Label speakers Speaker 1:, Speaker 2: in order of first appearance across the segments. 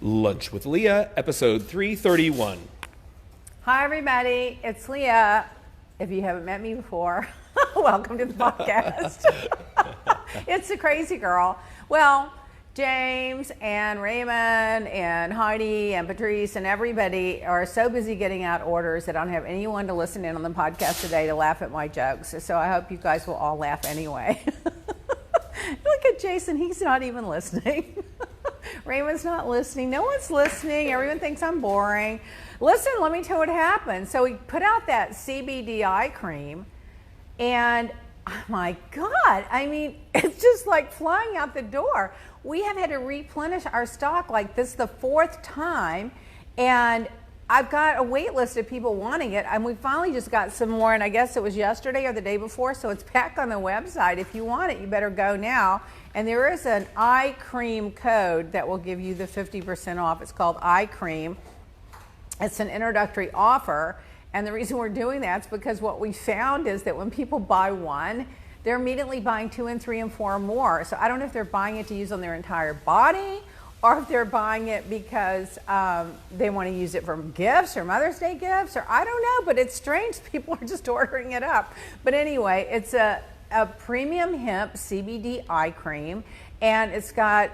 Speaker 1: Lunch with Leah, episode 331.
Speaker 2: Hi, everybody. It's Leah. If you haven't met me before, welcome to the podcast. It's the crazy girl. Well, James and Raymond and Heidi and Patrice and everybody are so busy getting out orders that I don't have anyone to listen in on the podcast today to laugh at my jokes. So I hope you guys will all laugh anyway. Look at Jason. He's not even listening. Raymond's not listening. No one's listening. Everyone thinks I'm boring. Listen, let me tell you what happened. So we put out that CBD eye cream, and oh my God, I mean, it's just like flying out the door. We have had to replenish our stock like this the fourth time, and I've got a wait list of people wanting it, and we finally just got some more, and I guess it was yesterday or the day before, so it's back on the website. If you want it, you better go now. And there is an eye cream code that will give you the 50% off. It's called eye cream. It's an introductory offer, and the reason we're doing that is because what we found is that when people buy one, they're immediately buying 2 and 3 and 4 more. So I don't know if they're buying it to use on their entire body, or if they're buying it because they want to use it for gifts or Mother's Day gifts, or I don't know, but it's strange. People are just ordering it up. But anyway, it's a premium hemp CBD eye cream, and it's got,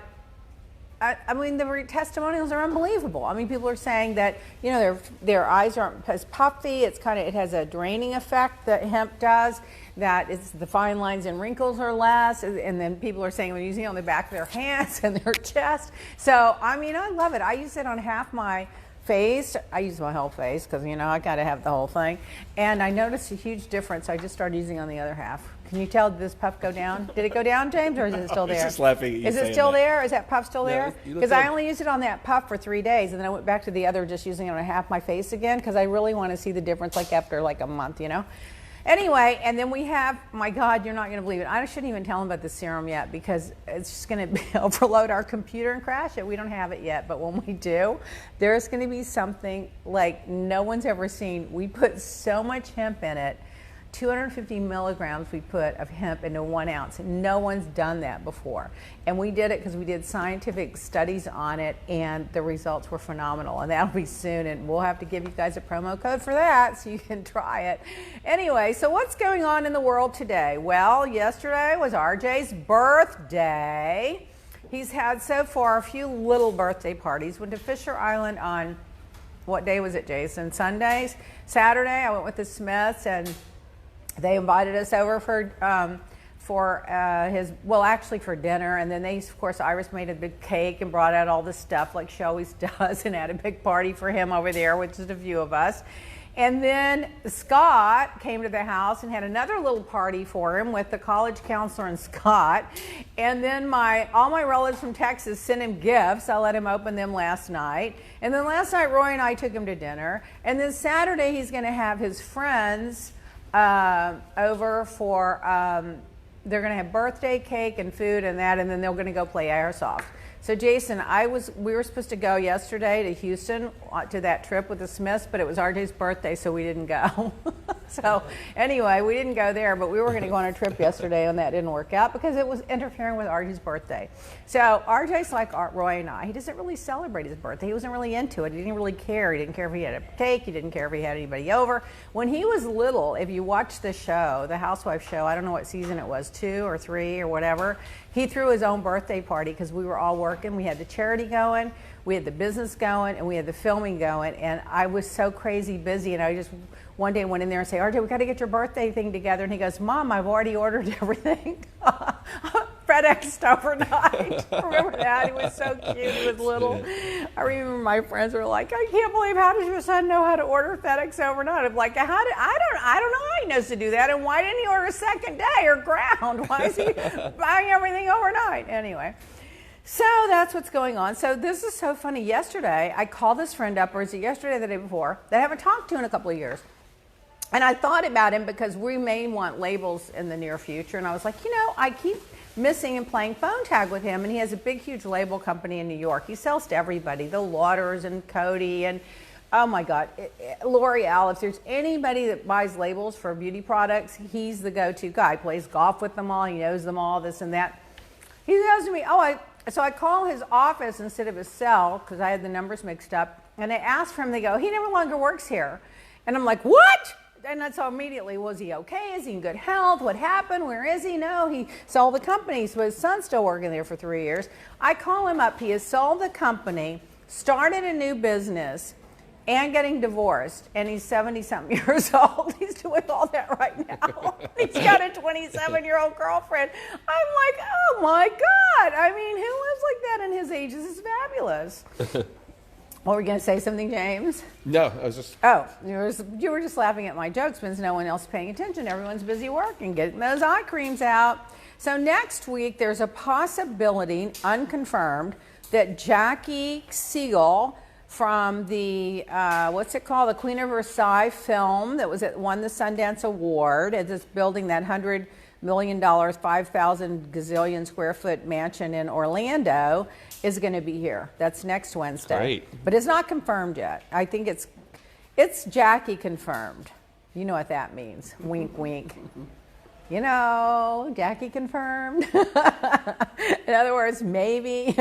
Speaker 2: I mean, the testimonials are unbelievable. I mean, people are saying that, you know, their eyes aren't as puffy. It's kind of, it has a draining effect that hemp does, that it's, the fine lines and wrinkles are less, and then people are saying they're using it on the back of their hands and their chest. So, I mean, I love it. I use it on half my face. I use my whole face because, you know, I got to have the whole thing. And I noticed a huge difference. I just started using on the other half. Can you tell, did this puff go down? Did it go down, James, or is it still there?
Speaker 1: He's just laughing at you.
Speaker 2: Is it still there? Is that puff still there? Because I
Speaker 1: good.
Speaker 2: only used it on that puff for 3 days, and then I went back to the other, just using it on half my face again, because I really want to see the difference, like after like a month, you know? Anyway, and then we have, my God, you're not going to believe it. I shouldn't even tell them about the serum yet, because it's just going to overload our computer and crash it. We don't have it yet, but when we do, there's going to be something like no one's ever seen. We put so much hemp in it. 250 milligrams we put of hemp into 1 ounce. No one's done that before. And we did it because we did scientific studies on it, and the results were phenomenal. And that'll be soon, and we'll have to give you guys a promo code for that so you can try it. Anyway, so what's going on in the world today? Well, yesterday was RJ's birthday. He's had so far a few little birthday parties. Went to Fisher Island on, what day was it, Jason? Sundays? Saturday, I went with the Smiths, and they invited us over for dinner, and then they, of course, Iris made a big cake and brought out all the stuff like she always does, and had a big party for him over there, which is a few of us. And then Scott came to the house and had another little party for him with the college counselor and Scott. And then all my relatives from Texas sent him gifts. I let him open them last night. And then last night, Roy and I took him to dinner. And then Saturday, he's going to have his friends over for, they're going to have birthday cake and food and that, and then they're going to go play airsoft. So Jason, we were supposed to go yesterday to Houston to that trip with the Smiths, but it was RJ's birthday, so we didn't go. So anyway, we didn't go there, but we were going to go on a trip yesterday, and that didn't work out because it was interfering with RJ's birthday. So RJ's like Roy and I. He doesn't really celebrate his birthday. He wasn't really into it. He didn't really care. He didn't care if he had a cake. He didn't care if he had anybody over. When he was little, if you watch the show, the Housewives show, I don't know what season it was, 2 or 3 or whatever, he threw his own birthday party because we were all working. We had the charity going, we had the business going, and we had the filming going, and I was so crazy busy, and I just one day went in there and said, RJ, we got to get your birthday thing together. And he goes, Mom, I've already ordered everything. FedExed overnight. Remember that? He was so cute. He was little. I remember my friends were like, I can't believe, how does your son know how to order FedEx overnight? I'm like, I don't know how he knows to do that. And why didn't he order second day or ground? Why is he buying everything overnight? Anyway. So that's what's going on. So this is so funny. Yesterday, I called this friend up, or is it yesterday or the day before, that I haven't talked to in a couple of years. And I thought about him because we may want labels in the near future. And I was like, you know, I keep missing and playing phone tag with him. And he has a big, huge label company in New York. He sells to everybody, the Lauders and Cody and, oh my God, L'Oreal. If there's anybody that buys labels for beauty products, he's the go-to guy. He plays golf with them all. He knows them all, this and that. He goes to me, So I call his office instead of his cell because I had the numbers mixed up. And I asked for him, they go, he no longer works here. And I'm like, what? And that's so immediately, was he okay? Is he in good health? What happened? Where is he? No, he sold the company, but his son's still working there for 3 years. I call him up. He has sold the company, started a new business, and getting divorced, and he's 70-something years old. He's doing all that right now. He's got a 27-year-old girlfriend. I'm like, oh my God. I mean, who lives like that in his age? This is fabulous. What were you going to say something, James?
Speaker 1: No, I was just...
Speaker 2: Oh, you were just laughing at my jokes because no one else is paying attention. Everyone's busy working, getting those eye creams out. So next week, there's a possibility, unconfirmed, that Jackie Siegel from the, what's it called, the Queen of Versailles film that won the Sundance Award at this building, that $100 million, 5,000 gazillion square foot mansion in Orlando, is going to be here. That's next Wednesday.
Speaker 1: Great.
Speaker 2: But it's not confirmed yet. I think it's Jackie confirmed. You know what that means. Wink, wink. You know, Jackie confirmed. In other words, maybe.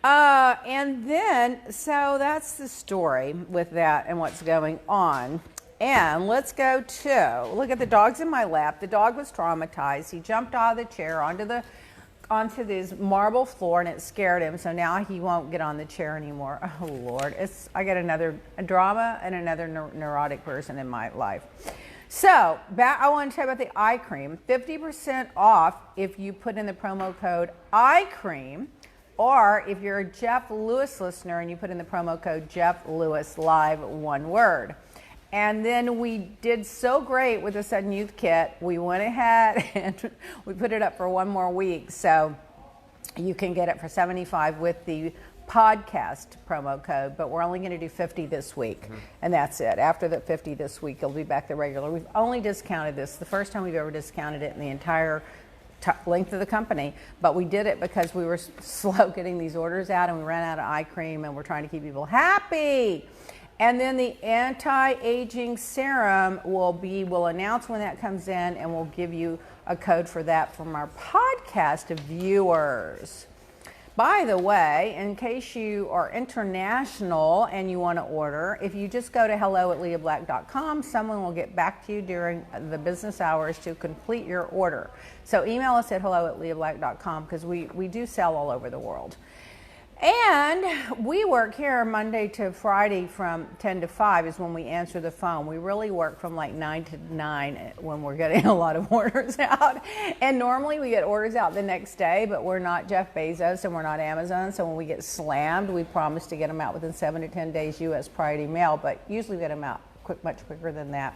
Speaker 2: And then, so that's the story with that and what's going on. And let's go to, look at the dog's in my lap. The dog was traumatized. He jumped out of the chair onto this marble floor, and it scared him. So now he won't get on the chair anymore. Oh, Lord. I got another drama and another neurotic person in my life. So, I want to tell you about the eye cream. 50% off if you put in the promo code eye cream, or if you're a Jeff Lewis listener and you put in the promo code Jeff Lewis Live, one word. And then we did so great with the Sudden Youth Kit, we went ahead and we put it up for one more week. So you can get it for $75 with the podcast promo code, but we're only going to do 50 this week, and that's it. After the 50 this week, it'll be back to regular. We've only discounted this, the first time we've ever discounted it in the entire length of the company, but we did it because we were slow getting these orders out, and we ran out of eye cream, and we're trying to keep people happy. And then the anti-aging serum we'll announce when that comes in, and we'll give you a code for that from our podcast viewers. By the way, in case you are international and you want to order, if you just go to hello@leahblack.com, someone will get back to you during the business hours to complete your order. So email us at hello@leahblack.com because we do sell all over the world. And we work here Monday to Friday from 10 to 5 is when we answer the phone. We really work from like 9 to 9 when we're getting a lot of orders out. And normally we get orders out the next day, but we're not Jeff Bezos and we're not Amazon. So when we get slammed, we promise to get them out within 7 to 10 days U.S. priority mail, but usually we get them out much quicker than that.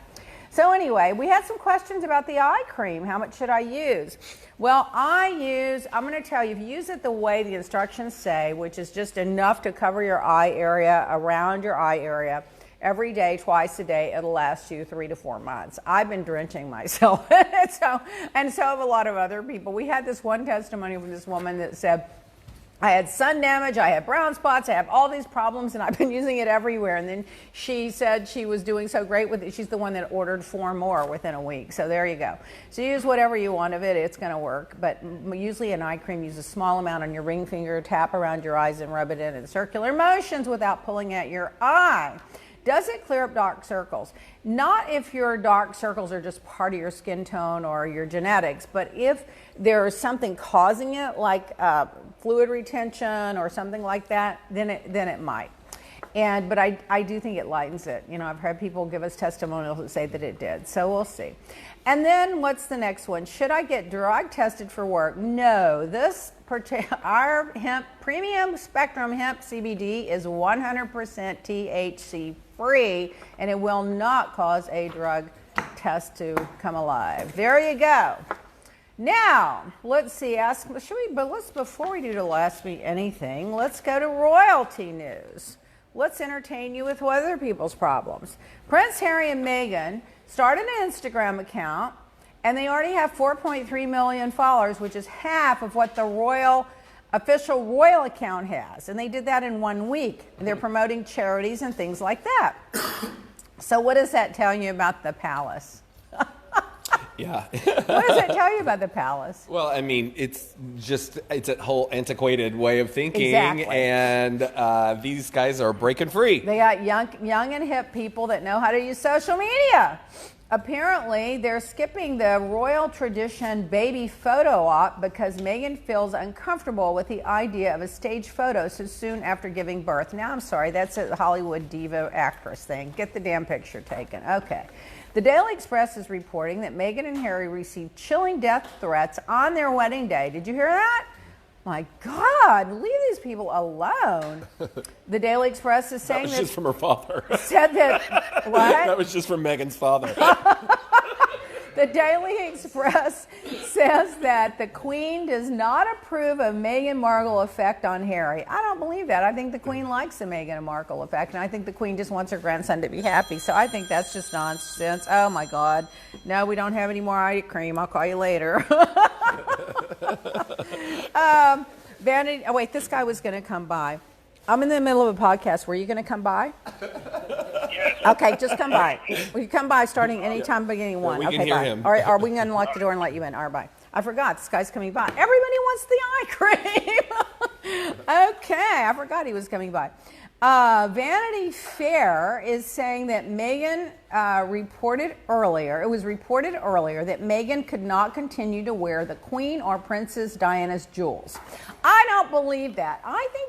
Speaker 2: So anyway, we had some questions about the eye cream. How much should I use? Well, I'm going to tell you, if you use it the way the instructions say, which is just enough to cover your eye area, around your eye area, every day, twice a day, it'll last you 3 to 4 months. I've been drenching myself. so have a lot of other people. We had this one testimony from this woman that said, I had sun damage, I have brown spots, I have all these problems, and I've been using it everywhere. And then she said she was doing so great with it. She's the one that ordered 4 more within a week. So there you go. So use whatever you want of it. It's going to work. But usually an eye cream, use a small amount on your ring finger, tap around your eyes, and rub it in circular motions without pulling at your eye. Does it clear up dark circles? Not if your dark circles are just part of your skin tone or your genetics, but if there is something causing it, like fluid retention or something like that, then it might. But I do think it lightens it. You know, I've heard people give us testimonials that say that it did. So we'll see. And then what's the next one? Should I get drug tested for work? No. Our hemp premium spectrum hemp CBD is 100% THC free, and it will not cause a drug test to come alive. There you go. Now, let's see, before we do the Ask Me Anything, let's go to royalty news. Let's entertain you with other people's problems. Prince Harry and Meghan started an Instagram account, and they already have 4.3 million followers, which is half of what the official royal account has. And they did that in 1 week. They're promoting charities and things like that. So what does that tell you about the palace?
Speaker 1: Yeah.
Speaker 2: What does that tell you about the palace?
Speaker 1: Well, I mean, it's a whole antiquated way of thinking.
Speaker 2: Exactly.
Speaker 1: And these guys are breaking free.
Speaker 2: They got young and hip people that know how to use social media. Apparently, they're skipping the royal tradition baby photo op because Meghan feels uncomfortable with the idea of a staged photo so soon after giving birth. Now, I'm sorry, that's a Hollywood diva actress thing. Get the damn picture taken. Okay. The Daily Express is reporting that Meghan and Harry received chilling death threats on their wedding day. Did you hear that? My God, leave these people alone. The Daily Express is saying
Speaker 1: that was just from her father.
Speaker 2: Said that, what?
Speaker 1: That was just from Meghan's father.
Speaker 2: The Daily Express says that the Queen does not approve of Meghan Markle effect on Harry. I don't believe that. I think the Queen likes the Meghan Markle effect, and I think the Queen just wants her grandson to be happy. So I think that's just nonsense. Oh my God. No, we don't have any more eye cream. I'll call you later. Vanity. Oh wait, this guy was going to come by. I'm in the middle of a podcast. Were you going to come by?
Speaker 3: Yes.
Speaker 2: Okay, just come by. Will you come by starting anytime beginning one?
Speaker 1: We
Speaker 2: okay,
Speaker 1: can hear
Speaker 2: bye.
Speaker 1: him.
Speaker 2: Or are we going to unlock the door and let you in? All right, bye. I forgot. This guy's coming by. Everybody wants the eye cream. Okay, I forgot he was coming by. Vanity Fair is saying that Meghan reported earlier that Meghan could not continue to wear the Queen or Princess Diana's jewels. I don't believe that. I think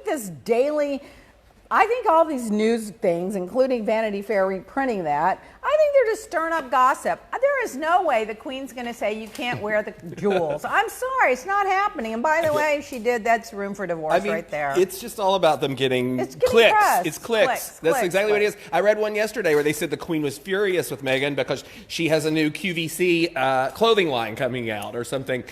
Speaker 2: all these news things, including Vanity Fair reprinting that, I think they're just stirring up gossip. There is no way the Queen's going to say you can't wear the jewels. I'm sorry, it's not happening. And by the way, if she did, that's room for divorce right there.
Speaker 1: It's just all about them getting clicks.
Speaker 2: Press.
Speaker 1: It's clicks. That's exactly what it is. I read one yesterday where they said the Queen was furious with Meghan because she has a new QVC clothing line coming out or something.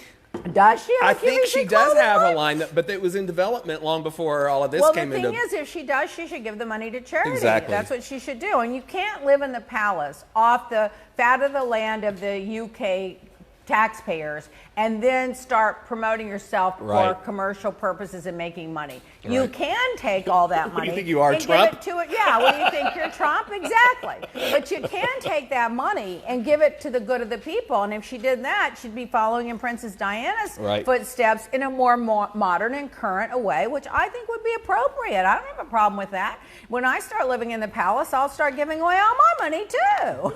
Speaker 2: Does she have
Speaker 1: I think she does have a line, but it was in development long before all of this came into...
Speaker 2: Well, the thing is, if she does, she should give the money to charity.
Speaker 1: Exactly.
Speaker 2: That's what she should do. And you can't live in the palace off the fat of the land of the UK taxpayers and then start promoting yourself for commercial purposes and making money.
Speaker 1: Right.
Speaker 2: You can take all that money.
Speaker 1: What do you think you are,
Speaker 2: and
Speaker 1: Trump?
Speaker 2: Give it to it. Yeah, what do you think you're, Trump? Exactly. But you can take that money and give it to the good of the people. And if she did that, she'd be following in Princess Diana's footsteps in a more modern and current way, which I think would be appropriate. I don't have a problem with that. When I start living in the palace, I'll start giving away all my money too.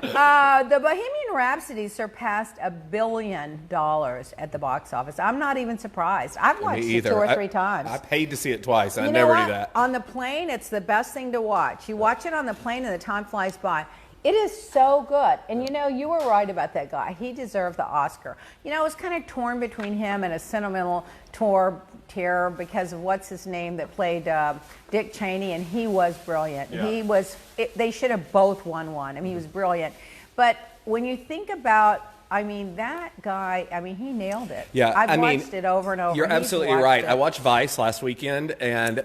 Speaker 2: The Bohemian Rhapsody surpassed $1 billion at the box office. I'm not even surprised. I've watched it 2 or 3 times.
Speaker 1: I paid to see it twice. And
Speaker 2: you
Speaker 1: I
Speaker 2: know
Speaker 1: never
Speaker 2: what?
Speaker 1: do that.
Speaker 2: On the plane, it's the best thing to watch. You watch it on the plane and the time flies by. It is so good. And you know, you were right about that guy. He deserved the Oscar. You know, it was kind of torn between him and a sentimental tear because of what's his name that played Dick Cheney, and he was brilliant.
Speaker 1: Yeah.
Speaker 2: They should have both won one. I mean, he was brilliant. But when you think about, I mean, that guy, I mean, he nailed it.
Speaker 1: Yeah,
Speaker 2: I've watched it over and over.
Speaker 1: You're absolutely right. I watched Vice last weekend, and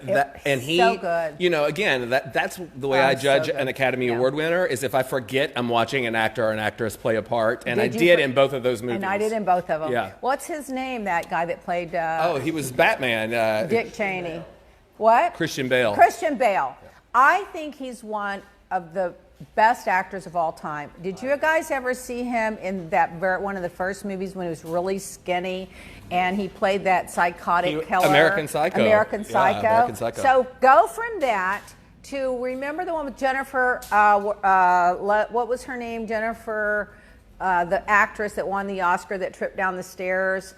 Speaker 1: he,
Speaker 2: so good.
Speaker 1: You know, again, that's the way I judge an Academy Award winner is if I forget I'm watching an actor or an actress play a part, and I did in both of those movies.
Speaker 2: And I did in both of them.
Speaker 1: Yeah.
Speaker 2: What's his name? That guy that played?
Speaker 1: He was Batman.
Speaker 2: Dick Cheney. What?
Speaker 1: Christian Bale.
Speaker 2: Christian Bale. I think he's one of the best actors of all time. Did you guys ever see him in that one of the first movies when he was really skinny and he played that psychotic killer?
Speaker 1: American Psycho.
Speaker 2: American Psycho.
Speaker 1: Yeah, American Psycho.
Speaker 2: So go from that to, remember the one with Jennifer, what was her name? Jennifer, the actress that won the Oscar that tripped down the stairs.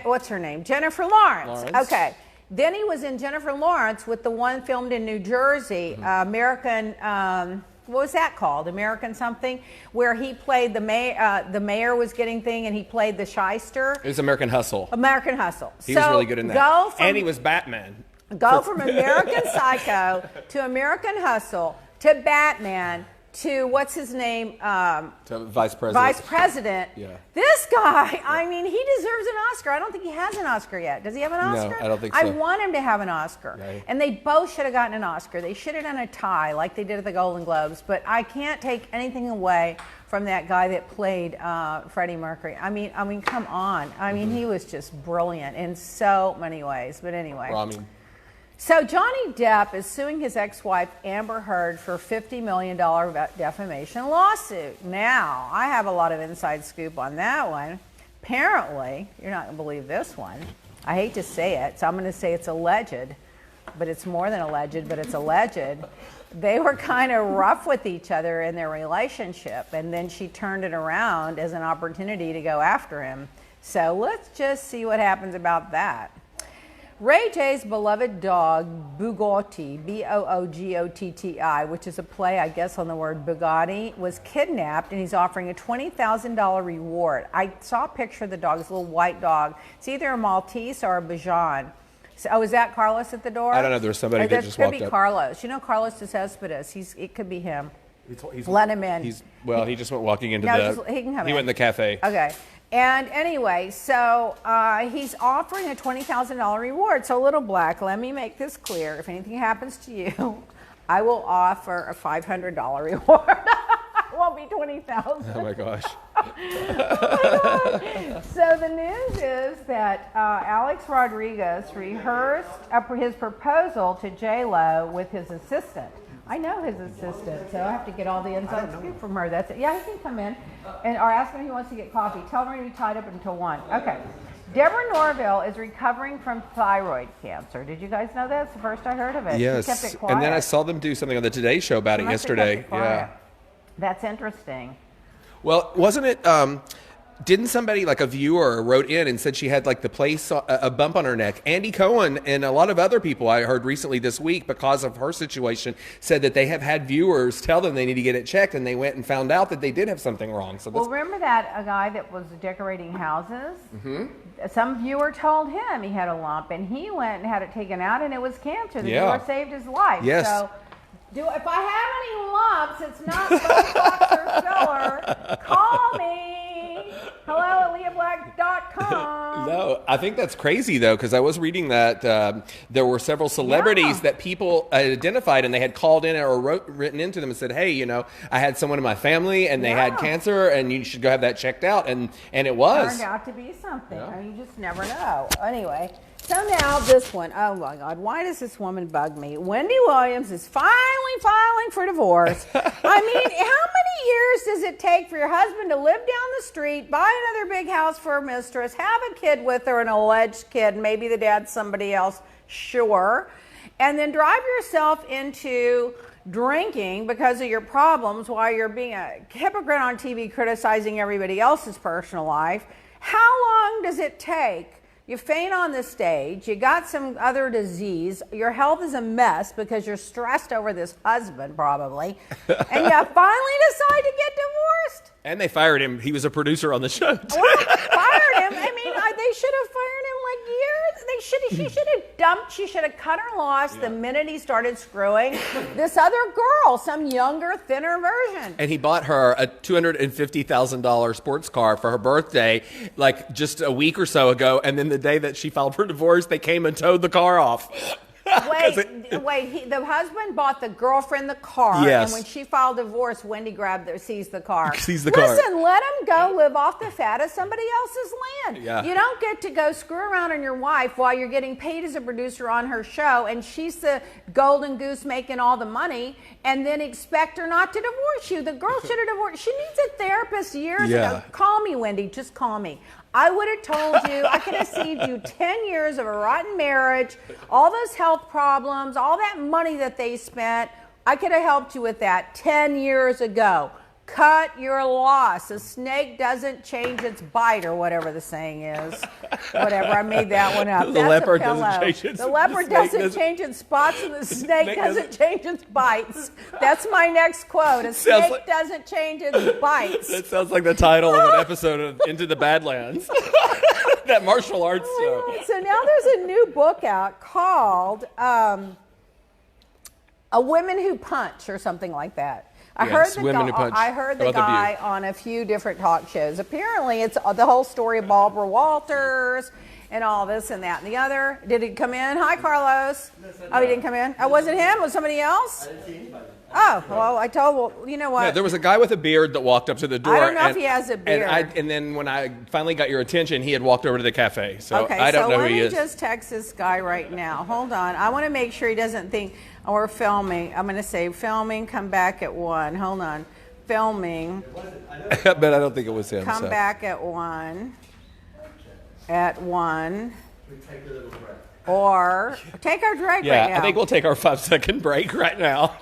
Speaker 2: What's her name? Jennifer Lawrence. Okay. Then he was in Jennifer Lawrence with the one filmed in New Jersey, American... what was that called? American something, where he played the mayor was getting thing, and he played the shyster.
Speaker 1: It was American Hustle.
Speaker 2: American Hustle.
Speaker 1: He was really good in that. And he was Batman.
Speaker 2: Go from American Psycho to American Hustle to Batman to what's his name?
Speaker 1: To Vice President.
Speaker 2: Vice President.
Speaker 1: Yeah.
Speaker 2: This guy, I mean, he deserves an Oscar. I don't think he has an Oscar yet. Does he have an Oscar?
Speaker 1: No, I don't think so.
Speaker 2: I want him to have an Oscar.
Speaker 1: Right.
Speaker 2: And they both should have gotten an Oscar. They should have done a tie like they did at the Golden Globes. But I can't take anything away from that guy that played Freddie Mercury. I mean, come on. I mean, he was just brilliant in so many ways. But anyway.
Speaker 1: Rami.
Speaker 2: So Johnny Depp is suing his ex-wife Amber Heard for a $50 million defamation lawsuit. Now, I have a lot of inside scoop on that one. Apparently, you're not going to believe this one. I hate to say it, so I'm going to say it's alleged, but it's more than alleged, but it's alleged. They were kind of rough with each other in their relationship, and then she turned it around as an opportunity to go after him. So let's just see what happens about that. Ray J's beloved dog, Bugatti, B-O-O-G-O-T-T-I, which is a play, I guess, on the word Bugatti, was kidnapped, and he's offering a $20,000 reward. I saw a picture of the dog, this little white dog. It's either a Maltese or a Bichon. So, is that Carlos at the door?
Speaker 1: I don't know. There's somebody that just walked up.
Speaker 2: It could be Carlos. You know Carlos de Cespedes. It could be him. Let him in.
Speaker 1: He just went walking into
Speaker 2: he can come in.
Speaker 1: He went in the cafe.
Speaker 2: Okay. And anyway, so he's offering a $20,000 reward. So Little Black, let me make this clear. If anything happens to you, I will offer a $500 reward. It won't be $20,000.
Speaker 1: Oh my gosh.
Speaker 2: So the news is that Alex Rodriguez rehearsed his proposal to J-Lo with his assistant. I know his assistant, so I have to get all the inside scoop from her. That's it. Yeah, he can come in or ask him if he wants to get coffee. Tell him to be tied up until 1. Okay. Deborah Norville is recovering from thyroid cancer. Did you guys know that? It's the first I heard of it.
Speaker 1: Yes.
Speaker 2: She kept it quiet.
Speaker 1: And then I saw them do something on the Today Show about it yesterday. Yeah.
Speaker 2: That's interesting.
Speaker 1: Well, wasn't it? Didn't somebody, like a viewer, wrote in and said she had like a bump on her neck? Andy Cohen and a lot of other people I heard recently this week, because of her situation, said that they have had viewers tell them they need to get it checked, and they went and found out that they did have something wrong. So
Speaker 2: remember that a guy that was decorating houses? Mm-hmm. Some viewer told him he had a lump, and he went and had it taken out, and it was cancer. The viewer saved his life.
Speaker 1: Yes.
Speaker 2: So, if I have any lumps, it's not Botox or filler, call me. Hello@leahblack.com.
Speaker 1: No, I think that's crazy, though, because I was reading that there were several celebrities that people identified, and they had called in or written into them and said, hey, I had someone in my family, and they had cancer, and you should go have that checked out. And it was.
Speaker 2: Turned out to be something. Yeah. You just never know. Anyway. So now this one, oh my God, why does this woman bug me? Wendy Williams is finally filing for divorce. I mean, how many years does it take for your husband to live down the street, buy another big house for a mistress, have a kid with her, an alleged kid, maybe the dad's somebody else, sure, and then drive yourself into drinking because of your problems while you're being a hypocrite on TV criticizing everybody else's personal life? How long does it take? You faint on the stage, you got some other disease, your health is a mess because you're stressed over this husband probably, and you finally decide to get divorced.
Speaker 1: And they fired him. He was a producer on the show.
Speaker 2: Well, fired him. I mean, they should have fired him like years. She should have dumped. She should have cut her loss the minute he started screwing this other girl, some younger, thinner version.
Speaker 1: And he bought her a $250,000 sports car for her birthday, like just a week or so ago. And then the day that she filed for divorce, they came and towed the car off.
Speaker 2: Wait, the husband bought the girlfriend the car, and when she filed divorce, Wendy seized the car. Listen, let him go live off the fat of somebody else's land.
Speaker 1: Yeah.
Speaker 2: You don't get to go screw around on your wife while you're getting paid as a producer on her show, and she's the golden goose making all the money, and then expect her not to divorce you. The girl should have divorced. She needs a therapist years ago. Call me, Wendy. Just call me. I would have told you, I could have saved you 10 years of a rotten marriage, all those health problems, all that money that they spent. I could have helped you with that 10 years ago. Cut your loss. A snake doesn't change its bite, or whatever the saying is. Whatever, I made that one up.
Speaker 1: The leopard doesn't change its
Speaker 2: The leopard doesn't change its spots, and the snake doesn't change its bites. That's my next quote. A snake doesn't change its bites.
Speaker 1: That sounds like the title of an episode of Into the Badlands. That martial arts show.
Speaker 2: So now there's a new book out called A Women Who Punch, or something like that. I heard the guy on a few different talk shows. Apparently, it's the whole story of Barbara Walters and all this and that and the other. Did he come in? Hi, Carlos. Oh, he didn't come in? Oh, was it him? Was somebody else? I didn't see anybody. Oh, well, well, you know what?
Speaker 1: No, there was a guy with a beard that walked up to the door.
Speaker 2: I don't know if he has a beard.
Speaker 1: And then when I finally got your attention, he had walked over to the cafe. So
Speaker 2: okay,
Speaker 1: I don't know who he is.
Speaker 2: Let me just text this guy right now. Hold on. I want to make sure he doesn't think we're filming. I'm going to say filming, come back at 1. Hold on. Filming.
Speaker 1: But I don't think it was him.
Speaker 2: Come back at 1. At 1.
Speaker 1: Take a little break.
Speaker 2: Or take our break right now.
Speaker 1: Yeah, I think we'll take our 5-second break right now.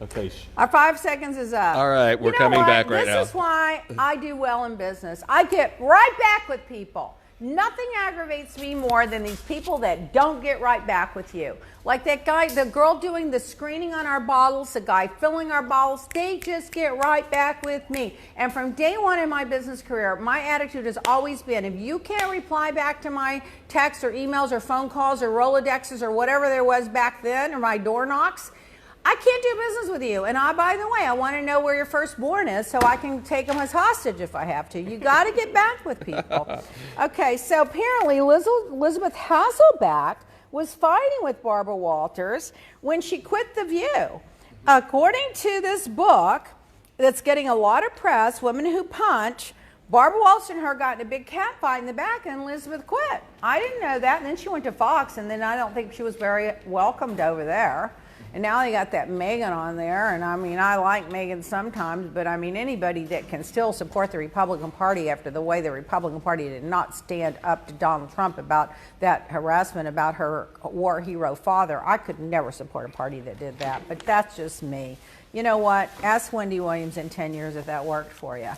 Speaker 1: Okay.
Speaker 2: Our 5 seconds is up.
Speaker 1: All right, we're coming back right now.
Speaker 2: This is why I do well in business. I get right back with people. Nothing aggravates me more than these people that don't get right back with you. Like that guy, the girl doing the screening on our bottles, the guy filling our bottles, they just get right back with me. And from day one in my business career, my attitude has always been, if you can't reply back to my texts or emails or phone calls or Rolodexes or whatever there was back then, or my door knocks, I can't do business with you. And by the way, I want to know where your firstborn is so I can take them as hostage if I have to. You got to get back with people. Okay, so apparently Elizabeth Hasselbeck was fighting with Barbara Walters when she quit The View. According to this book that's getting a lot of press, Women Who Punch, Barbara Walters and her got in a big cat fight in the back and Elizabeth quit. I didn't know that. And then she went to Fox, and then I don't think she was very welcomed over there. And now they got that Meghan on there, and I mean, I like Meghan sometimes, but I mean, anybody that can still support the Republican Party after the way the Republican Party did not stand up to Donald Trump about that harassment about her war hero father, I could never support a party that did that, but that's just me. You know what? Ask Wendy Williams in 10 years if that worked for you.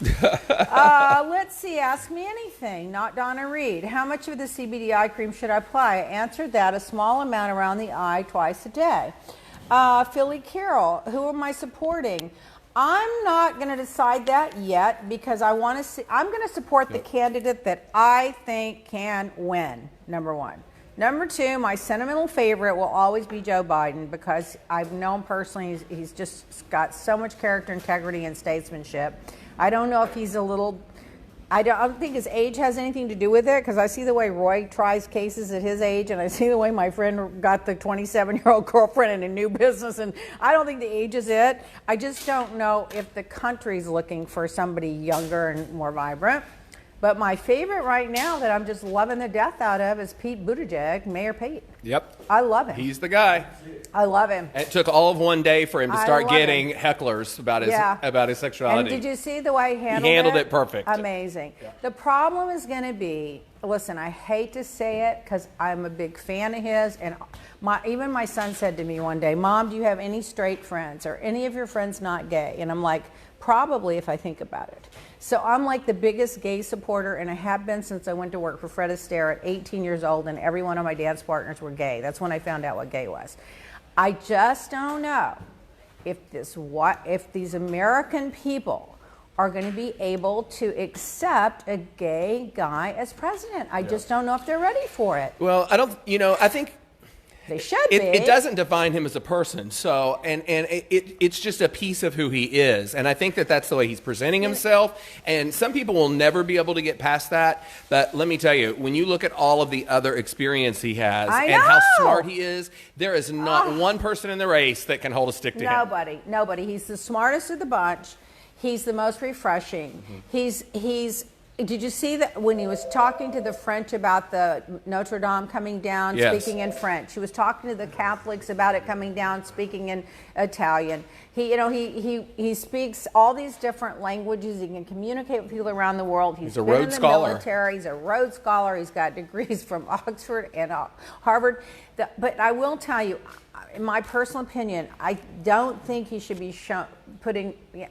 Speaker 2: Let's see. Ask me anything. Not Donna Reed. How much of the CBD eye cream should I apply? I answered that. A small amount around the eye twice a day. Philly Carroll, who am I supporting? I'm not going to decide that yet because I want to see. I'm going to support the candidate that I think can win, number one. Number two, my sentimental favorite will always be Joe Biden because I've known personally he's just got so much character, integrity, and statesmanship. I don't know if he's a little... I don't think his age has anything to do with it because I see the way Roy tries cases at his age, and I see the way my friend got the 27-year-old girlfriend in a new business, and I don't think the age is it. I just don't know if the country's looking for somebody younger and more vibrant. But my favorite right now that I'm just loving the death out of is Pete Buttigieg, Mayor Pete.
Speaker 1: Yep.
Speaker 2: I love him.
Speaker 1: He's the guy.
Speaker 2: I love him.
Speaker 1: It took all of one day for him to start getting hecklers about his sexuality.
Speaker 2: And did you see the way he handled it?
Speaker 1: He handled it perfect.
Speaker 2: Amazing. Yeah. The problem is going to be, listen, I hate to say it because I'm a big fan of his, and even my son said to me one day, Mom, do you have any straight friends? Or any of your friends not gay? And I'm like, probably if I think about it. So I'm like the biggest gay supporter, and I have been since I went to work for Fred Astaire at 18 years old, and every one of my dance partners were gay. That's when I found out what gay was. I just don't know if these American people are going to be able to accept a gay guy as president. I just don't know if they're ready for it.
Speaker 1: Well, I think
Speaker 2: they should be.
Speaker 1: It doesn't define him as a person. So, and it's just a piece of who he is. And I think that's the way he's presenting himself. And some people will never be able to get past that. But let me tell you, when you look at all of the other experience he has and how smart he is, there is not one person in the race that can hold a stick to him.
Speaker 2: Nobody. He's the smartest of the bunch. He's the most refreshing. Mm-hmm. Did you see that when he was talking to the French about the Notre Dame coming down, speaking in French? He was talking to the Catholics about it coming down, speaking in Italian. He speaks all these different languages. He can communicate with people around the world.
Speaker 1: He's a Rhodes Scholar.
Speaker 2: Military. He's a Rhodes Scholar. He's got degrees from Oxford and Harvard. But I will tell you, in my personal opinion, I don't think he should be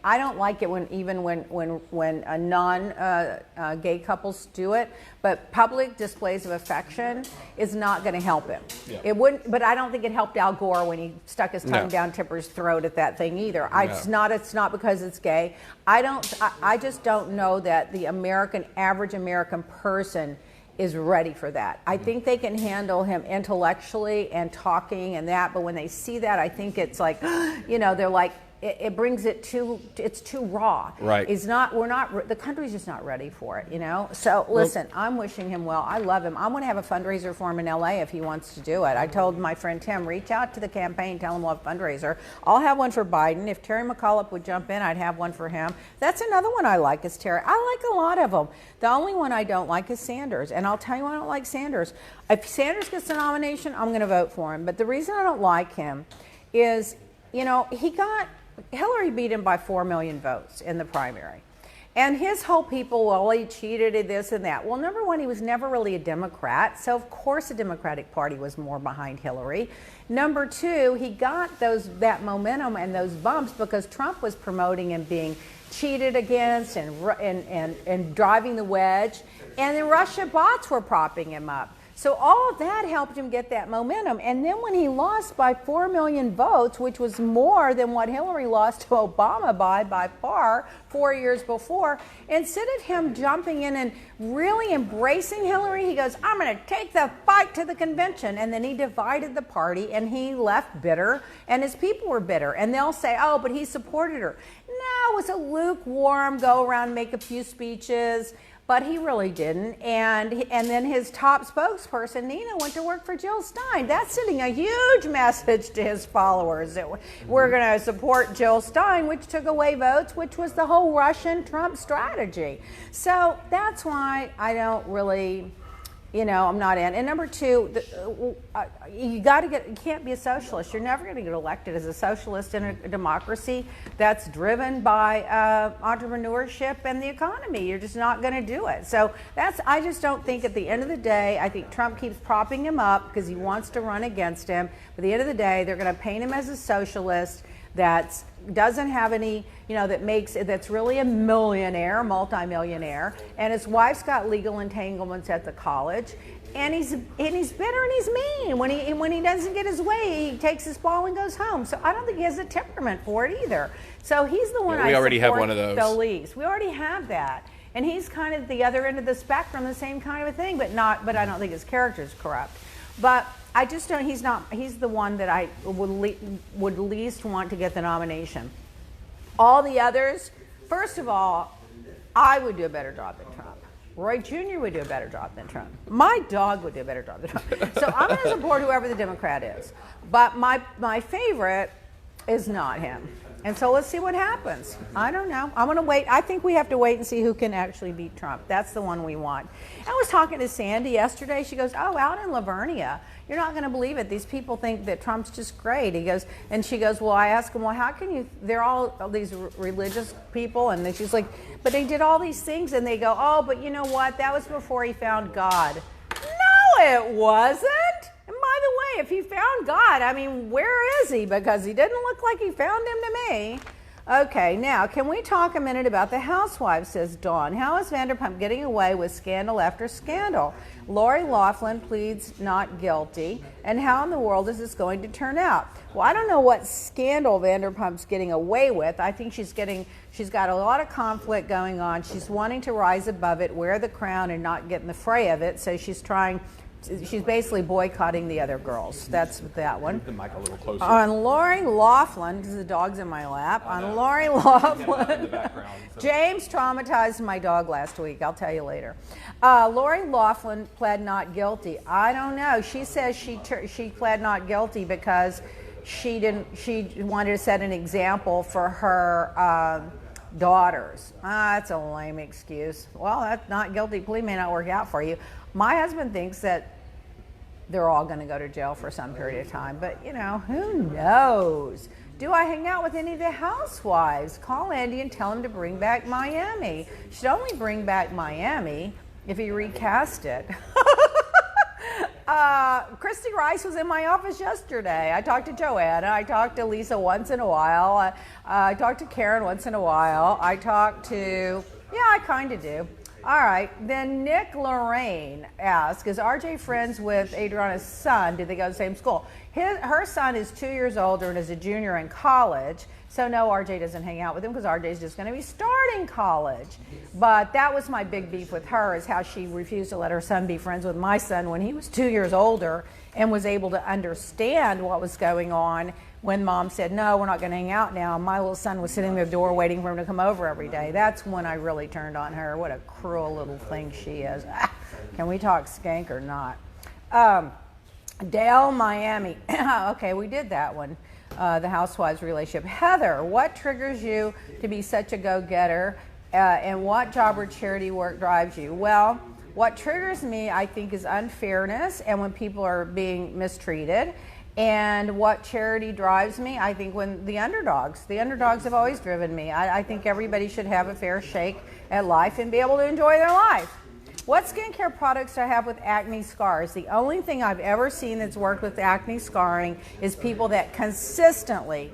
Speaker 2: I don't like it when a non-gay couples do it, but public displays of affection is not going to help him. Yeah. It wouldn't, but I don't think it helped Al Gore when he stuck his tongue down Tipper's throat at that thing either. No. It's not because it's gay. I just don't know that the average American person is ready for that. I think they can handle him intellectually and talking and that, but when they see that, I think it's like, they're like, it brings it too. It's too raw.
Speaker 1: Right.
Speaker 2: It's not. We're not. The country's just not ready for it. So listen, I'm wishing him well. I love him. I'm going to have a fundraiser for him in LA if he wants to do it. I told my friend Tim, reach out to the campaign, tell him we'll have a fundraiser. I'll have one for Biden. If Terry McAuliffe would jump in, I'd have one for him. That's another one I like is Terry. I like a lot of them. The only one I don't like is Sanders, and I'll tell you why I don't like Sanders. If Sanders gets the nomination, I'm going to vote for him. But the reason I don't like him is, Hillary beat him by 4 million votes in the primary. And his whole people, well, he cheated at this and that. Well, number one, he was never really a Democrat, so of course the Democratic Party was more behind Hillary. Number two, he got that momentum and those bumps because Trump was promoting him being cheated against and driving the wedge, and the Russia bots were propping him up. So all of that helped him get that momentum. And then when he lost by 4 million votes, which was more than what Hillary lost to Obama by far 4 years before, instead of him jumping in and really embracing Hillary, he goes, I'm going to take the fight to the convention. And then he divided the party and he left bitter, and his people were bitter. And they'll say, oh, but he supported her. No, it was a lukewarm, go around, make a few speeches. But he really didn't. And then his top spokesperson, Nina, went to work for Jill Stein. That's sending a huge message to his followers that we're going to support Jill Stein, which took away votes, which was the whole Russian-Trump strategy. So that's why I don't really, I'm not in. And number two, you can't be a socialist. You're never going to get elected as a socialist in a democracy that's driven by entrepreneurship and the economy. You're just not going to do it. So I just don't think at the end of the day, I think Trump keeps propping him up because he wants to run against him. But at the end of the day, they're going to paint him as a socialist that doesn't have any, that's really a millionaire, multimillionaire, and his wife's got legal entanglements at the college, and he's bitter and he's mean. When he doesn't get his way, he takes his ball and goes home. So I don't think he has a temperament for it either. So he's the one
Speaker 1: we
Speaker 2: I
Speaker 1: already
Speaker 2: support
Speaker 1: have one of those.
Speaker 2: the least. We already have that, and he's kind of the other end of the spectrum, the same kind of a thing, but I don't think his character is corrupt. But I just don't. He's the one that I would least want to get the nomination. All the others, first of all, I would do a better job than Trump. Roy Jr. would do a better job than Trump. My dog would do a better job than Trump. So I'm going to support whoever the Democrat is. But my favorite is not him. And so let's see what happens. I don't know. I'm going to wait. I think we have to wait and see who can actually beat Trump. That's the one we want. I was talking to Sandy yesterday. She goes, oh, out in Livernia, you're not going to believe it. These people think that Trump's just great. She goes, well, I asked him, well, how can you, they're all these religious people. And then she's like, but they did all these things. And they go, oh, but you know what? That was before he found God. No, it wasn't. And by the way, if he found God, where is he? Because he didn't look like he found him to me. Okay, now, can we talk a minute about the Housewives, says Dawn. How is Vanderpump getting away with scandal after scandal? Lori Loughlin pleads not guilty. And how in the world is this going to turn out? Well, I don't know what scandal Vanderpump's getting away with. I think she's got a lot of conflict going on. She's wanting to rise above it, wear the crown, and not get in the fray of it. So she's basically boycotting the other girls. That's that one.
Speaker 1: The mic a little closer.
Speaker 2: On Lori Loughlin, because the dog's in my lap. On Lori Loughlin, James traumatized my dog last week. I'll tell you later. Lori Loughlin pled not guilty. I don't know. She says she pled not guilty because she wanted to set an example for her daughters. That's a lame excuse. Well, that not guilty plea may not work out for you. My husband thinks that they're all going to go to jail for some period of time, but who knows? Do I hang out with any of the Housewives? Call Andy and tell him to bring back Miami. Should only bring back Miami if he recast it. Christy Rice was in my office yesterday. I talked to Joanna. I talked to Lisa once in a while. I talked to Karen once in a while. I kind of do. All right, then Nick Lorraine asks, is RJ friends with Adriana's son? Did they go to the same school? Her son is 2 years older and is a junior in college. So no, RJ doesn't hang out with him because RJ is just going to be starting college. But that was my big beef with her, is how she refused to let her son be friends with my son when he was 2 years older and was able to understand what was going on when Mom said, no, we're not going to hang out now. My little son was sitting at the door waiting for him to come over every day. That's when I really turned on her. What a cruel little thing she is. Can we talk skank or not? Dale, Miami. Okay, we did that one. The Housewives relationship. Heather, what triggers you to be such a go-getter, and what job or charity work drives you? Well, what triggers me, I think, is unfairness and when people are being mistreated. And what charity drives me, I think, when the underdogs have always driven me. I think everybody should have a fair shake at life and be able to enjoy their life. What skincare products do I have with acne scars? The only thing I've ever seen that's worked with acne scarring is people that consistently